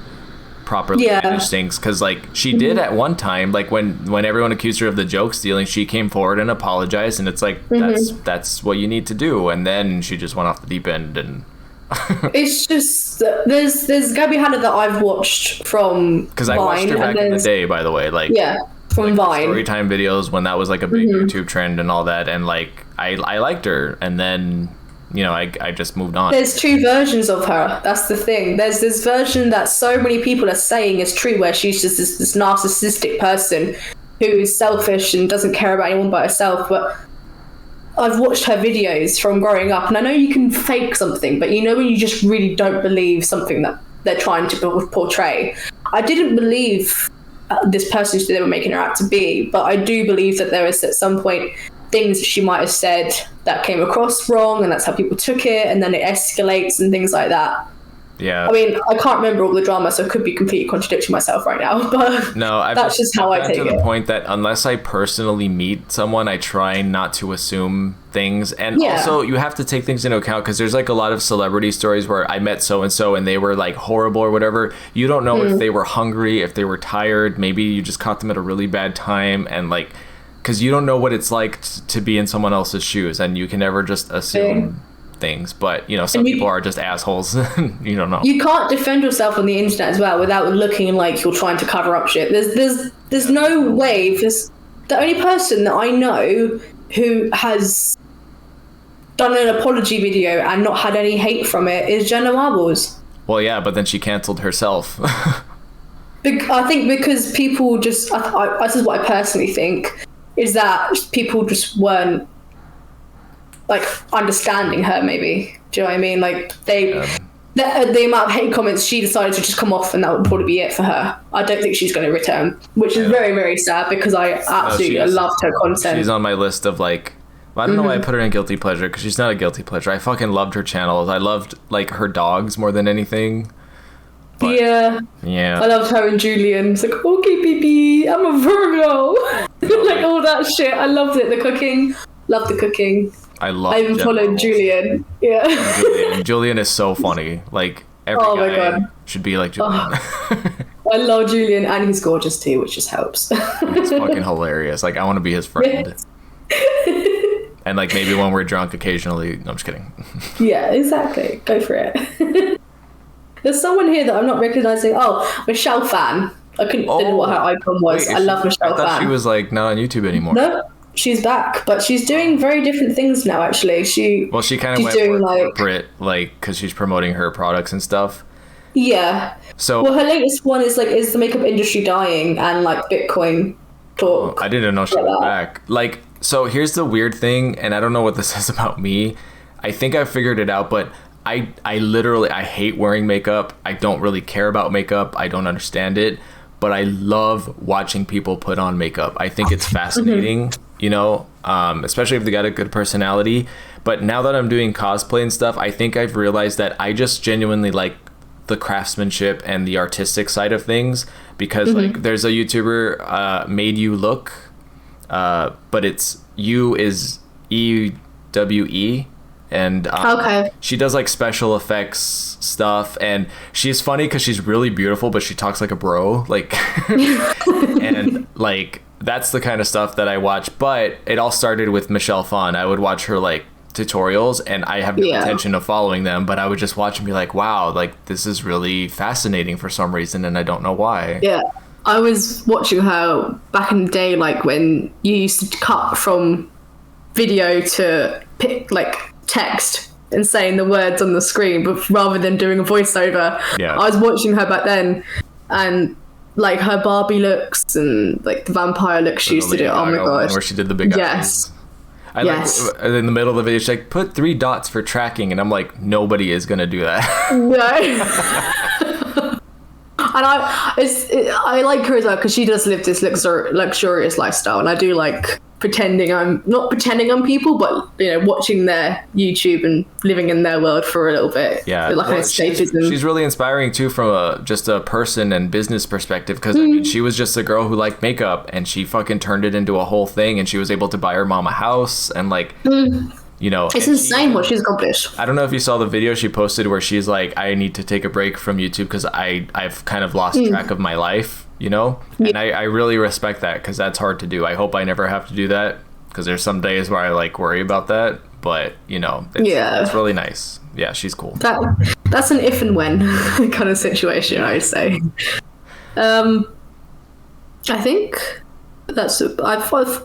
properly manage things, because like she did at one time, like when everyone accused her of the joke stealing, she came forward and apologized, and it's like that's what you need to do. And then she just went off the deep end. And it's just there's Gabby Hanna that I've watched from because I watched her back in the day, by the way, like from Vine Storytime videos when that was like a big YouTube trend and all that, and like I liked her, and then I just moved on. There's two versions of her. That's the thing. There's this version that so many people are saying is true, where she's just this narcissistic person who is selfish and doesn't care about anyone but herself. But I've watched her videos from growing up, and I know you can fake something, but when you just really don't believe something that they're trying to portray. I didn't believe this person they were making her out to be, but I do believe that there is at some point things she might have said that came across wrong, and that's how people took it, and then it escalates and things like that. Yeah. I mean, I can't remember all the drama, so I could be completely contradicting myself right now, but that's just how I take it. To the point that unless I personally meet someone, I try not to assume things. And also, you have to take things into account, because there's like a lot of celebrity stories where I met so-and-so and they were like horrible or whatever. You don't know if they were hungry, if they were tired. Maybe you just caught them at a really bad time, and like, because you don't know what it's like to be in someone else's shoes, and you can never just assume things. But some people are just assholes. You don't know. You can't defend yourself on the internet as well without looking like you're trying to cover up shit. There's no way. The only person that I know who has done an apology video and not had any hate from it is Jenna Marbles. Well, yeah, but then she cancelled herself. I think because people just, this is what I personally think, is that people just weren't like understanding her, maybe. Do you know what I mean? Like the amount of hate comments, she decided to just come off, and that would probably be it for her. I don't think she's going to return, which is very, very sad, because I absolutely loved her content. She's on my list of like, I don't know why I put her in guilty pleasure, because she's not a guilty pleasure. I fucking loved her channels. I loved like her dogs more than anything. But, yeah. I loved her and Julian. It's like, okay, baby, I'm a Virgo. Like all that shit. I loved it. The cooking. Loved the cooking. I even followed Julian. Yeah. Julian is so funny. Like every guy should be like Julian. I love Julian, and he's gorgeous too, which just helps. He's fucking hilarious. Like I want to be his friend. And like maybe when we're drunk occasionally. No, I'm just kidding. Yeah, exactly. Go for it. There's someone here that I'm not recognizing. Oh, Michelle Fan. I didn't know what her icon was. I love Michelle Fan. I thought she was like not on YouTube anymore. No, she's back, but she's doing very different things now. Actually, she kind of went more corporate, like because she's promoting her products and stuff. Yeah. So her latest one is the makeup industry dying, and like Bitcoin talk. I didn't know she was back. Like, so here's the weird thing, and I don't know what this says about me. I think I figured it out, but I literally hate wearing makeup. I don't really care about makeup. I don't understand it, but I love watching people put on makeup. I think it's fascinating, especially if they got a good personality. But now that I'm doing cosplay and stuff, I think I've realized that I just genuinely like the craftsmanship and the artistic side of things, because like there's a YouTuber, Made You Look, but it's You is EWE. And she does like special effects stuff, and she's funny because she's really beautiful, but she talks like a bro, like and like that's the kind of stuff that I watch. But it all started with Michelle Phan. I would watch her like tutorials, and I have no intention of following them, but I would just watch and be like, wow, like this is really fascinating for some reason, and I don't know why. I was watching her back in the day, like when you used to cut from video to pick like text and saying the words on the screen, but rather than doing a voiceover. I was watching her back then, and like her Barbie looks and like the vampire looks she used to do. Oh my gosh. Where she did the big yes. eyes. Like in the middle of the video, she's like, put 3 dots for tracking. And I'm like, nobody is going to do that. No. And I like her as well because she does live this luxurious lifestyle. And I do like not pretending I'm people, but, you know, watching their YouTube and living in their world for a little bit. Yeah. Like well, she's really inspiring, too, from just a person and business perspective. Because, I mean, she was just a girl who liked makeup and she fucking turned it into a whole thing. And she was able to buy her mom a house and, like, you know. It's insane what she's accomplished. I don't know if you saw the video she posted where she's like, I need to take a break from YouTube because I've kind of lost track of my life. You know, and I really respect that because that's hard to do. I hope I never have to do that because there's some days where I like worry about that. But, you know, it's really nice. Yeah, she's cool. That's an if and when kind of situation, I would say. I think that's I followed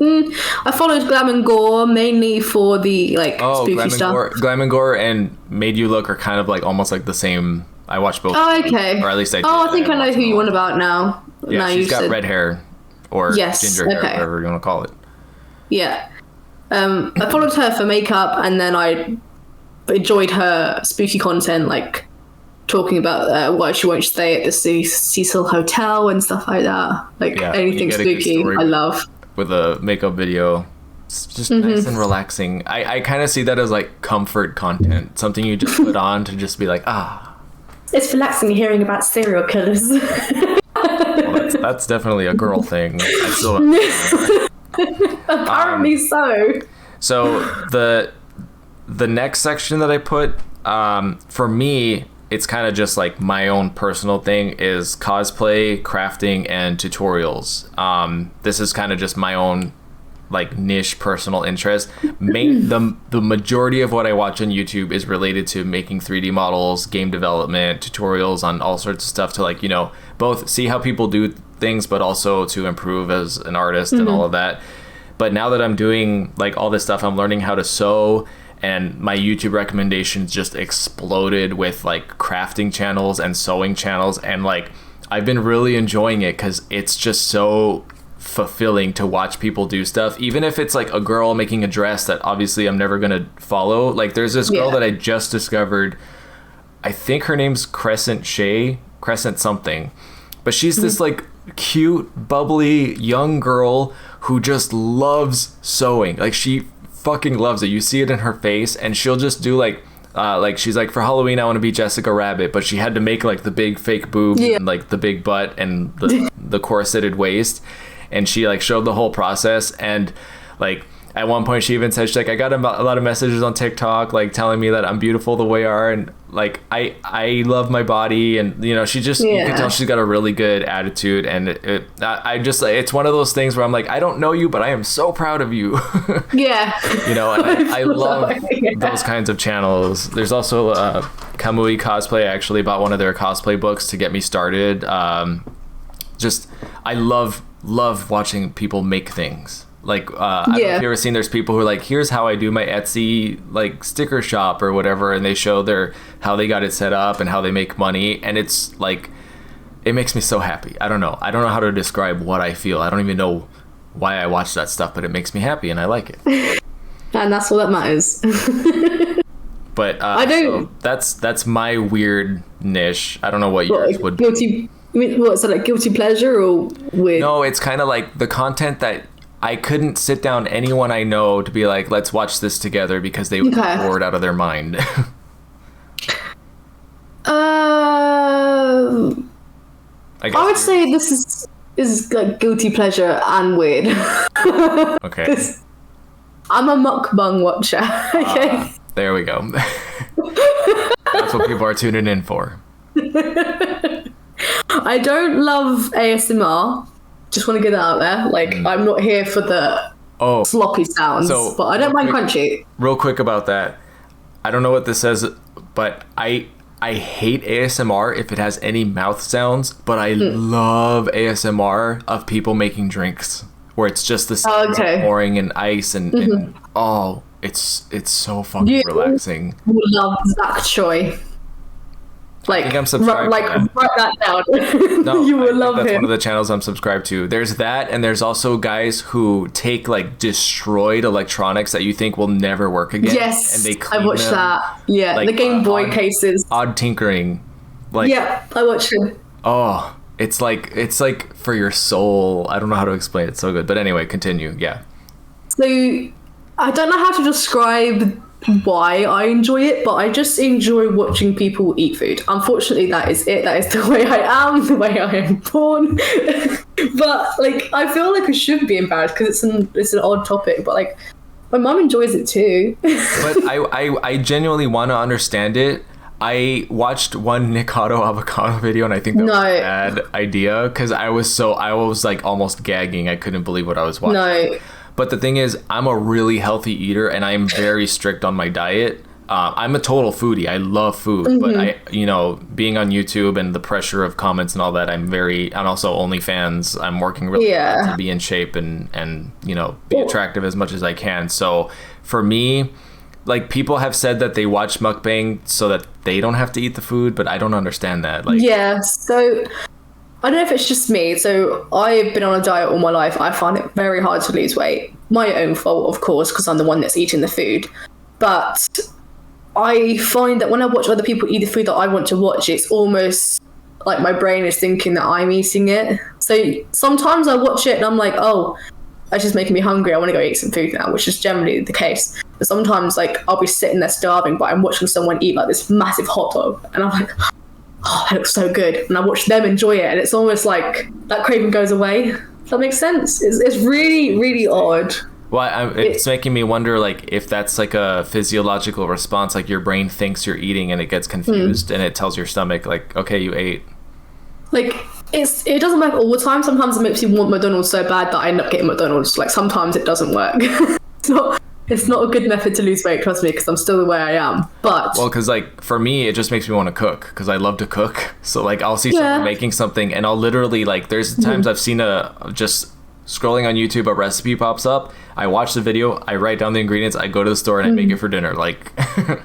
Glam and Gore mainly for the like spooky stuff. Glam and Gore and Made You Look are kind of like almost like the same. I watched both. Oh, okay. Or at least I did. Oh, I think I know who you want about now. Yeah, she's got red hair or ginger hair, whatever you want to call it. Yeah. I followed her for makeup and then I enjoyed her spooky content, like talking about why she won't stay at the Cecil Hotel and stuff like that. Like anything spooky, I love. With a makeup video. It's just nice and relaxing. I kind of see that as like comfort content. Something you just put on to just be like, It's relaxing hearing about serial killers. Well, that's definitely a girl thing. I still don't Apparently so. So the next section that I put, for me, it's kind of just like my own personal thing is cosplay, crafting, and tutorials. This is kind of just my own like niche personal interest. The majority of what I watch on YouTube is related to making 3D models, game development, tutorials on all sorts of stuff to like, you know, both see how people do things, but also to improve as an artist and all of that. But now that I'm doing like all this stuff, I'm learning how to sew, and my YouTube recommendations just exploded with like crafting channels and sewing channels. And like, I've been really enjoying it because it's just so fulfilling to watch people do stuff, even if it's like a girl making a dress that obviously I'm never gonna follow. Like there's this girl that I just discovered, I think her name's Crescent something, but she's this like cute bubbly young girl who just loves sewing. Like she fucking loves it. You see it in her face, and she'll just do like she's like, for Halloween I want to be Jessica Rabbit, but she had to make like the big fake boobs and like the big butt and the corseted waist. And she like showed the whole process, and like at one point she even said, she's like, I got a lot of messages on TikTok like telling me that I'm beautiful the way I are, and like I love my body, and you know, she just you can tell she's got a really good attitude, and I just it's one of those things where I'm like, I don't know you, but I am so proud of you. You know, and I love those kinds of channels. There's also Kamui Cosplay. I actually bought one of their cosplay books to get me started. Just I love watching people make things. Like I don't know if you've ever seen, there's people who are like, here's how I do my Etsy like sticker shop or whatever, and they show how they got it set up and how they make money, and it's like, it makes me so happy. I don't know how to describe what I feel. I don't even know why I watch that stuff, but it makes me happy and I like it. And that's all that matters. But I do. So that's my weird niche. I don't know what yours would be. What's it, like guilty pleasure or weird? No, it's kind of like the content that I couldn't sit down anyone I know to be like, let's watch this together, because they would be bored out of their mind. I would say this is like guilty pleasure and weird. Okay. I'm a mukbang watcher. Okay. There we go. That's what people are tuning in for. I don't love ASMR. Just want to get that out there. Like, I'm not here for the sloppy sounds, but I don't mind crunchy. Real quick about that. I don't know what this says, but I hate ASMR if it has any mouth sounds, but I love ASMR of people making drinks, where it's just the sound of pouring in ice and it's so fucking relaxing. You love Zach Choi. Like, I think I'm subscribed to write that down. No, You will I think love that's him. one of the channels I'm subscribed to. There's that, and there's also guys who take like destroyed electronics that you think will never work again. Yes, and they I clean watched them, that. Yeah, like, the Game Boy odd- cases. Odd tinkering, like Yeah, I watched him. oh, it's like for your soul. I don't know how to explain it. It's so good. But anyway, continue. Yeah. So I don't know how to describe why I enjoy it, but I just enjoy watching people eat food. Unfortunately, that is it. That is the way I am, the way I am born. But like, I feel like I should be embarrassed because it's an odd topic. But like, my mum enjoys it too. But I genuinely want to understand it. I watched one Nikado avocado video, and I think that was a bad idea because I was like almost gagging. I couldn't believe what I was watching. No. But the thing is, I'm a really healthy eater, and I'm very strict on my diet. I'm a total foodie. I love food, but being on YouTube and the pressure of comments and all that, and also OnlyFans, I'm working really hard to be in shape and be attractive as much as I can. So for me, like, people have said that they watch mukbang so that they don't have to eat the food, but I don't understand that. Like, yeah, so I don't know if it's just me. So I've been on a diet all my life. I find it very hard to lose weight. My own fault, of course, because I'm the one that's eating the food. But I find that when I watch other people eat the food that I want to watch, it's almost like my brain is thinking that I'm eating it. So sometimes I watch it and I'm like, oh, that's just making me hungry. I want to go eat some food now, which is generally the case. But sometimes, like, I'll be sitting there starving, but I'm watching someone eat like this massive hot dog, and I'm like, oh, that looks so good. And I watch them enjoy it, and it's almost like that craving goes away. Does that make sense? It's really, really odd. Well, it's making me wonder, like, if that's like a physiological response, like your brain thinks you're eating and it gets confused and it tells your stomach, like, okay, you ate. Like, it doesn't work all the time. Sometimes it makes you want McDonald's so bad that I end up getting McDonald's. Like, sometimes it doesn't work. It's not a good method to lose weight, trust me, because I'm still the way I am. But well, because like for me, it just makes me want to cook because I love to cook. So like I'll see someone making something, and I'll literally, like, there's times I've seen just scrolling on YouTube, a recipe pops up. I watch the video, I write down the ingredients, I go to the store and I make it for dinner. Like, oh,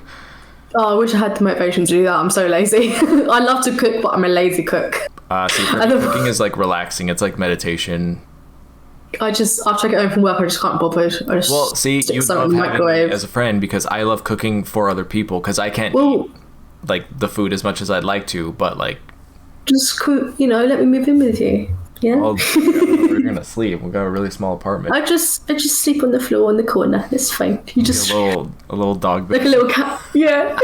I wish I had the motivation to do that. I'm so lazy. I love to cook, but I'm a lazy cook. See, for me, cooking is like relaxing. It's like meditation. After I get home from work, I just can't bother. Well, see, you love having me as a friend because I love cooking for other people because I can't eat like the food as much as I'd like to, but like just cook, let me move in with you. Yeah. Well, we're gonna sleep. We've got a really small apartment. I just sleep on the floor in the corner. It's fine. You just a little dog bed. Like a little cat. Yeah.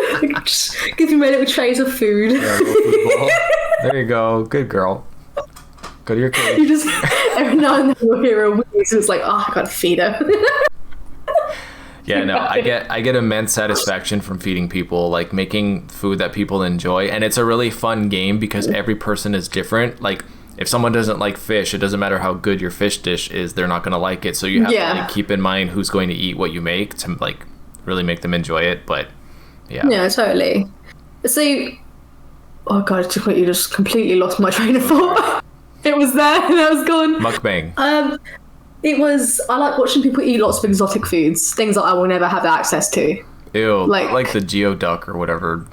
Just give me my little trays of food. Yeah, a little food ball. There you go. Good girl. Go to your cage. You just every now and then you'll hear a wheeze, and it's like, oh, I gotta feed her. Yeah, no, I get immense satisfaction from feeding people, like making food that people enjoy, and it's a really fun game because every person is different. Like, if someone doesn't like fish, it doesn't matter how good your fish dish is, they're not gonna like it. So you have to like keep in mind who's going to eat what you make to like really make them enjoy it. But yeah, totally. So, oh god, you just completely lost my train of thought. It was there and I was gone. Mukbang. I like watching people eat lots of exotic foods, things that I will never have access to. Ew, like the geoduck or whatever.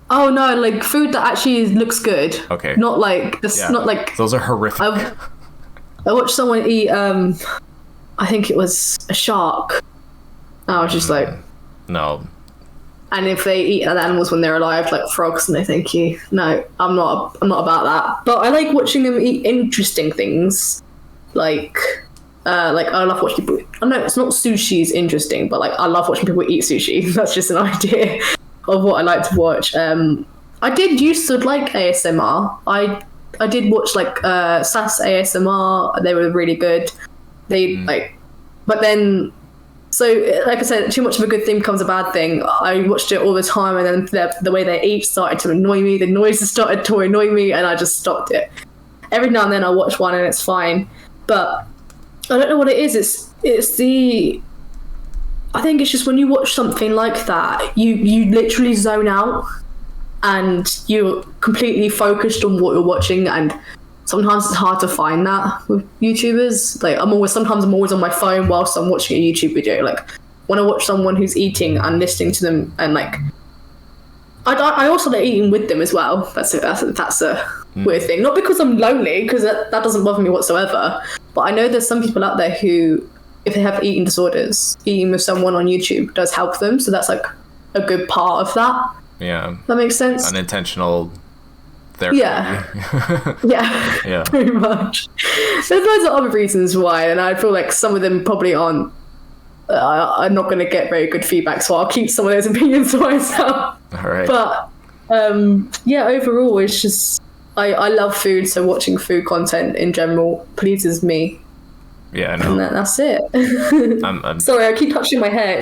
Oh no, like food that actually looks good. Okay. Not like this. Yeah. Not like those are horrific. I watched someone eat. I think it was a shark. I was just like, no. And if they eat other animals when they're alive, like frogs, no thank you. No, I'm not about that. But I like watching them eat interesting things. Like I love watching people. I know it's not sushi is interesting, but like I love watching people eat sushi. That's just an idea of what I like to watch. I did used to like ASMR. I did watch like SAS ASMR. They were really good. But then. So, like I said, too much of a good thing becomes a bad thing. I watched it all the time, and then the way they eat started to annoy me. The noises started to annoy me, and I just stopped it. Every now and then I watch one, and it's fine. But I don't know what it is. I think it's just when you watch something like that, you literally zone out, and you're completely focused on what you're watching, and sometimes it's hard to find that with YouTubers. Like I'm always on my phone whilst I'm watching a YouTube video. Like when I watch someone who's eating and listening to them and like I also like eating with them as well. That's a weird thing. Not because I'm lonely, because that doesn't bother me whatsoever. But I know there's some people out there who, if they have eating disorders, eating with someone on YouTube does help them. So that's like a good part of that. Yeah. That makes sense. Unintentional therapy. Yeah. Yeah. Yeah. Pretty much. There's loads of other reasons why, and I feel like some of them probably aren't. I'm not going to get very good feedback, so I'll keep some of those opinions to myself. All right. But yeah, overall, it's just I love food, so watching food content in general pleases me. Yeah, I know. And that's it. I'm sorry, I keep touching my hair.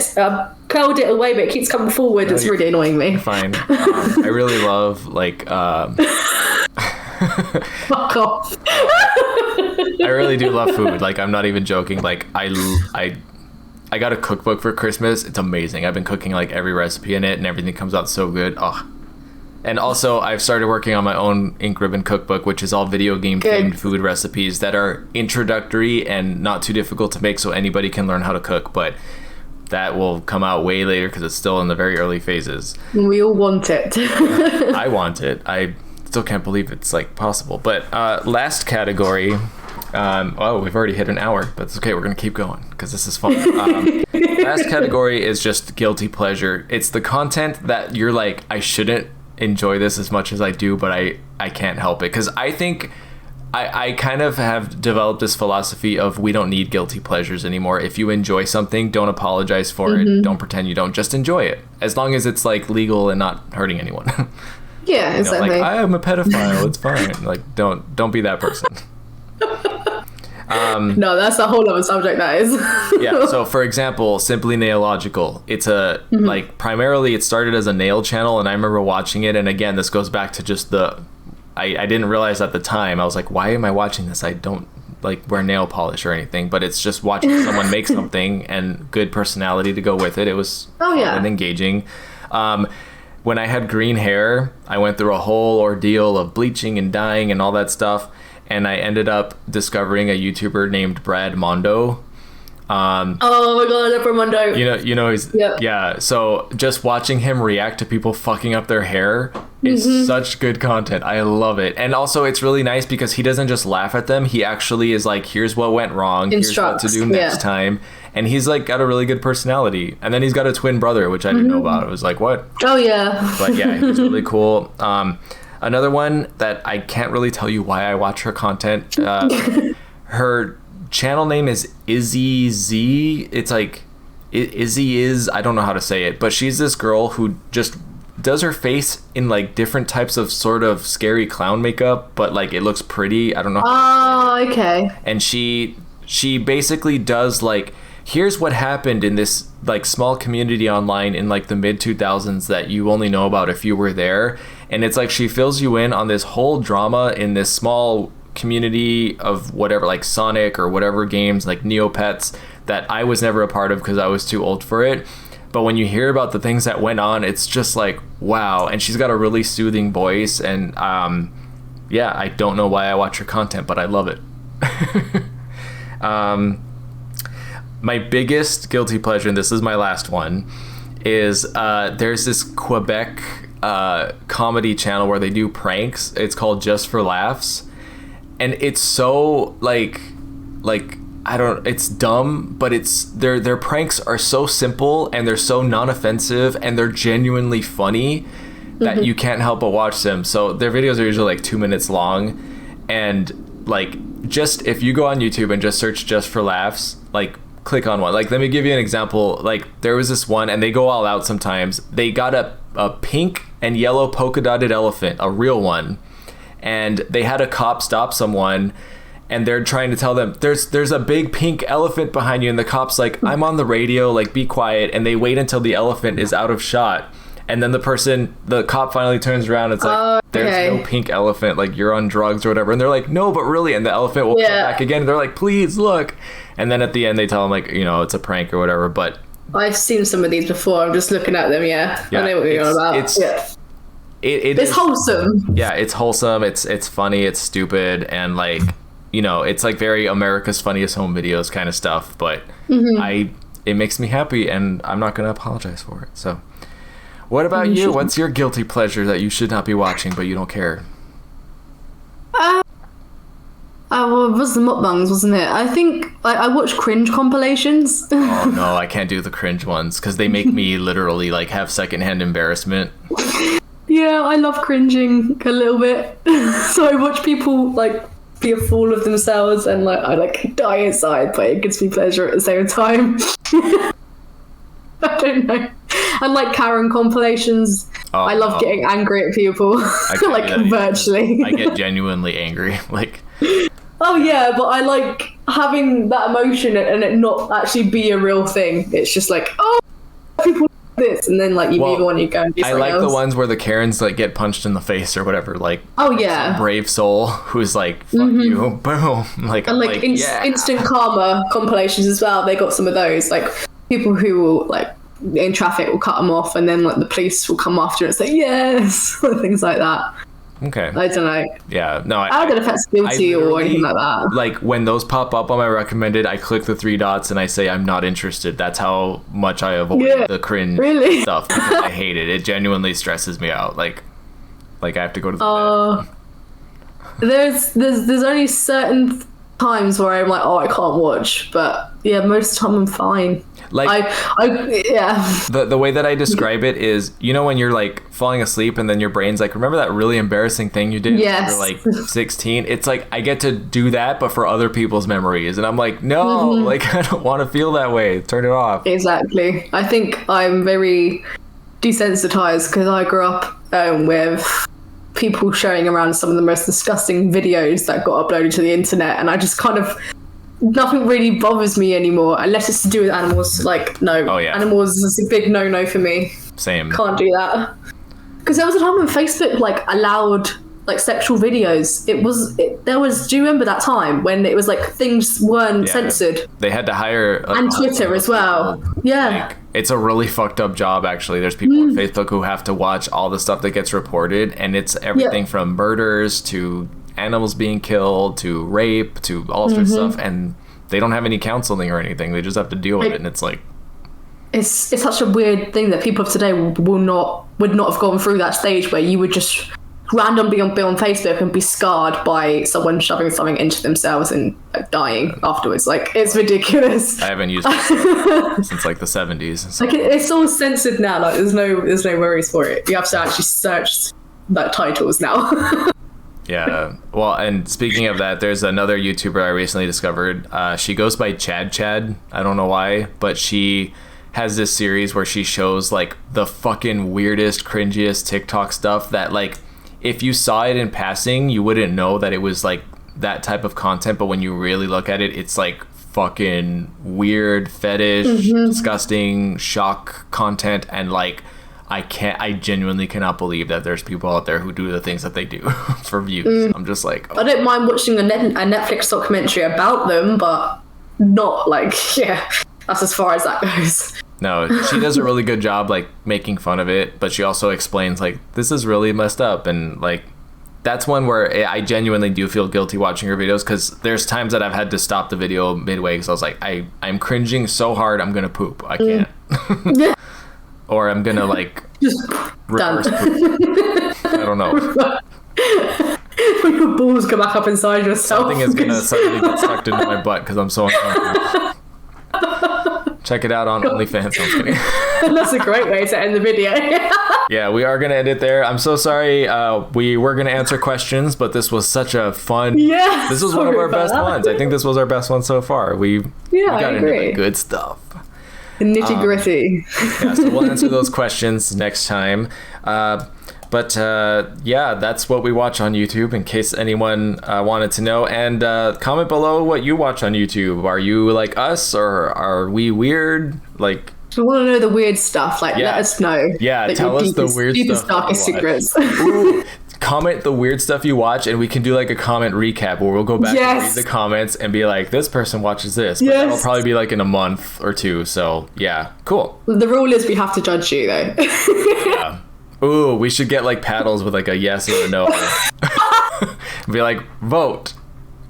Curled it away, but it keeps coming forward. It's really annoying me. Fine. I really love like. Fuck off. I really do love food. Like, I'm not even joking. Like, I got a cookbook for Christmas. It's amazing. I've been cooking like every recipe in it, and everything comes out so good. Oh. And also, I've started working on my own ink ribbon cookbook, which is all video game themed food recipes that are introductory and not too difficult to make, so anybody can learn how to cook. But that will come out way later because it's still in the very early phases. We all want it. I want it. I still can't believe it's like possible. But last category. We've already hit an hour, but it's okay. We're going to keep going because this is fun. Last category is just guilty pleasure. It's the content that you're like, I shouldn't enjoy this as much as I do, but I can't help it. Because I think I kind of have developed this philosophy of we don't need guilty pleasures anymore. If you enjoy something, don't apologize for it. Don't pretend you don't. Just enjoy it. As long as it's like legal and not hurting anyone. Yeah, exactly. Like, I am a pedophile. It's fine. Like, don't be that person. No, that's a whole other subject, that is. Yeah, so for example, Simply Nailogical. It's a like primarily it started as a nail channel, and I remember watching it, and again, this goes back to just I didn't realize at the time. I was like, why am I watching this? I don't like wear nail polish or anything, but it's just watching someone make something and good personality to go with it. It was fun and engaging. When I had green hair, I went through a whole ordeal of bleaching and dyeing and all that stuff. And I ended up discovering a YouTuber named Brad Mondo. Oh my god, I love Brad Mondo. You know he's yeah. So just watching him react to people fucking up their hair is such good content. I love it. And also it's really nice because he doesn't just laugh at them. He actually is like, here's what went wrong. Here's what to do next time. And he's like got a really good personality. And then he's got a twin brother, which I didn't know about. I was like, what? Oh yeah. But yeah, he's really cool. Another one that I can't really tell you why I watch her content. Her channel name is Izzy Z. It's like Izzy is, I don't know how to say it, but she's this girl who just does her face in like different types of sort of scary clown makeup, but like it looks pretty. I don't know. Oh, okay. And she basically does like, here's what happened in this like small community online in like the mid 2000s that you only know about if you were there. And it's like she fills you in on this whole drama in this small community of whatever, like Sonic or whatever games, like Neopets, that I was never a part of because I was too old for it. But when you hear about the things that went on, it's just like, wow. And she's got a really soothing voice. And yeah, I don't know why I watch her content, but I love it. My biggest guilty pleasure, and this is my last one, is there's this Quebec comedy channel where they do pranks. It's called Just for Laughs, and it's so like I don't, it's dumb, but it's their pranks are so simple and they're so non-offensive and they're genuinely funny that you can't help but watch them. So their videos are usually like 2 minutes long, and like just if you go on YouTube and just search Just for Laughs, like click on one. Like, let me give you an example. Like, there was this one, and they go all out sometimes. They got a pink and yellow polka dotted elephant, a real one, and they had a cop stop someone, and they're trying to tell them there's a big pink elephant behind you, and the cop's like, I'm on the radio, like, be quiet. And they wait until the elephant is out of shot, and then the cop finally turns around and it's like, there's no pink elephant, like, you're on drugs or whatever. And they're like, no, but really. And the elephant will come back again, and they're like, please look. And then at the end they tell them, like, you know, it's a prank or whatever. But I've seen some of these before. I'm just looking at them. I know what you're on about. It's wholesome. Yeah, it's wholesome. It's funny. It's stupid. And, like, you know, it's like very America's Funniest Home Videos kind of stuff. But it makes me happy, and I'm not going to apologize for it. So, What about you? What's your guilty pleasure that you should not be watching, but you don't care? Well, it was the mukbangs, wasn't it? I think I watch cringe compilations. Oh no, I can't do the cringe ones because they make me literally like have secondhand embarrassment. Yeah, I love cringing a little bit. So I watch people like be a fool of themselves, and like I like die inside, but it gives me pleasure at the same time. I don't know. I like Karen compilations. I love getting angry at people, like virtually. I get genuinely angry, like. Oh yeah, but I like having that emotion and it not actually be a real thing. It's just like, oh, people do this, and then like you move on, you go and do something else. The ones where the Karens like get punched in the face or whatever. Like, oh yeah, brave soul who's like, fuck you, boom. Like, and like instant karma compilations as well. They got some of those. Like people who will like in traffic will cut them off, and then like the police will come after and say yes, things like that. Okay. I don't know. Yeah, no. I don't know if that's guilty or anything like that. Like when those pop up on my recommended, I click the 3 dots and I say I'm not interested. That's how much I avoid the cringe stuff. Because I hate it. It genuinely stresses me out. Like I have to go to the bed. There's only certain times where I'm like, oh, I can't watch, but yeah, most of the time I'm fine. Like yeah. The way that I describe it is, you know, when you're like falling asleep and then your brain's like, remember that really embarrassing thing you did when you were like 16? It's like I get to do that, but for other people's memories, and I'm like, no, like I don't want to feel that way. Turn it off. Exactly. I think I'm very desensitized because I grew up with people showing around some of the most disgusting videos that got uploaded to the internet, and I just kind of. Nothing really bothers me anymore unless it's to do with animals. Like, no. Oh, yeah. Animals is a big no-no for me. Same. Can't do that. Because there was a time when Facebook, like, allowed, like, sexual videos. Do you remember that time when it was, like, things weren't censored? They had to hire... and Twitter as well. Yeah. Like, it's a really fucked up job, actually. There's people on Facebook who have to watch all the stuff that gets reported, and it's everything from murders to... animals being killed to rape to all sorts of stuff, and they don't have any counseling or anything. They just have to deal with it, and it's like it's such a weird thing that people of today would not have gone through that stage where you would just randomly be on Facebook and be scarred by someone shoving something into themselves and like, dying afterwards. Like, it's ridiculous. I haven't used it since like the 70s. So. Like it's all censored now. Like there's no worries for it. You have to actually search like titles now. Yeah. Well, and speaking of that, there's another YouTuber I recently discovered. She goes by Chad. I don't know why, but she has this series where she shows like the fucking weirdest, cringiest TikTok stuff that like if you saw it in passing, you wouldn't know that it was like that type of content. But when you really look at it, it's like fucking weird, fetish, disgusting, shock content, and like I genuinely cannot believe that there's people out there who do the things that they do for views. I'm just like, I don't mind watching a Netflix documentary about them, but not like, that's as far as that goes. No, she does a really good job like making fun of it, but she also explains like, this is really messed up, and like, that's one where I genuinely do feel guilty watching her videos, because there's times that I've had to stop the video midway because I was like, I'm cringing so hard, I'm gonna poop. I can't. Or I'm gonna like reverse poop. I don't know. When your balls go back up inside yourself. Something is gonna suddenly get sucked into my butt because I'm so uncomfortable. Check it out on OnlyFans. I'm kidding. That's a great way to end the video. Yeah, we are gonna end it there. I'm so sorry. We were gonna answer questions, but this was such a fun. Yeah. This was one of our best ones. I think this was our best one so far. We got into the good stuff. The nitty gritty. Yeah, so we'll answer those questions next time. But that's what we watch on YouTube, in case anyone wanted to know. And comment below what you watch on YouTube. Are you like us, or are we weird? Like, I want to know the weird stuff. Like, let us know. Yeah, tell us the weird stuff. Deepest, darkest secrets. Ooh, comment the weird stuff you watch, and we can do like a comment recap where we'll go back and read the comments and be like, this person watches this. But that'll probably be like in a month or two. So yeah, cool. The rule is we have to judge you though. Yeah. Ooh, we should get like paddles with like a yes or a no. Be like, vote.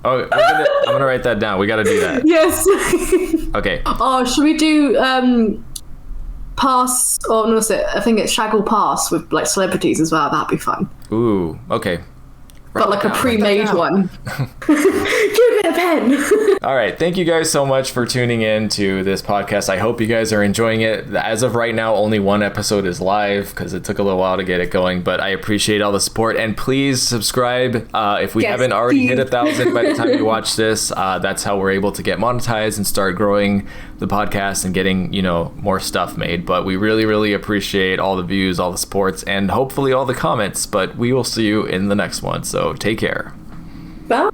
Oh, I'm gonna write that down. We gotta do that. Yes. Okay. Oh, should we do pass, or no, I think it's Shaggle Pass with like celebrities as well. That'd be fun. Ooh, okay. But like a pre-made one. Give me a pen. All right. Thank you guys so much for tuning in to this podcast. I hope you guys are enjoying it. As of right now, only one episode is live because it took a little while to get it going, but I appreciate all the support. And please subscribe if we haven't already hit 1,000 by the time you watch this. That's how we're able to get monetized and start growing the podcast and getting, more stuff made. But we really, really appreciate all the views, all the supports, and hopefully all the comments. But we will see you in the next one. So take care. Bye.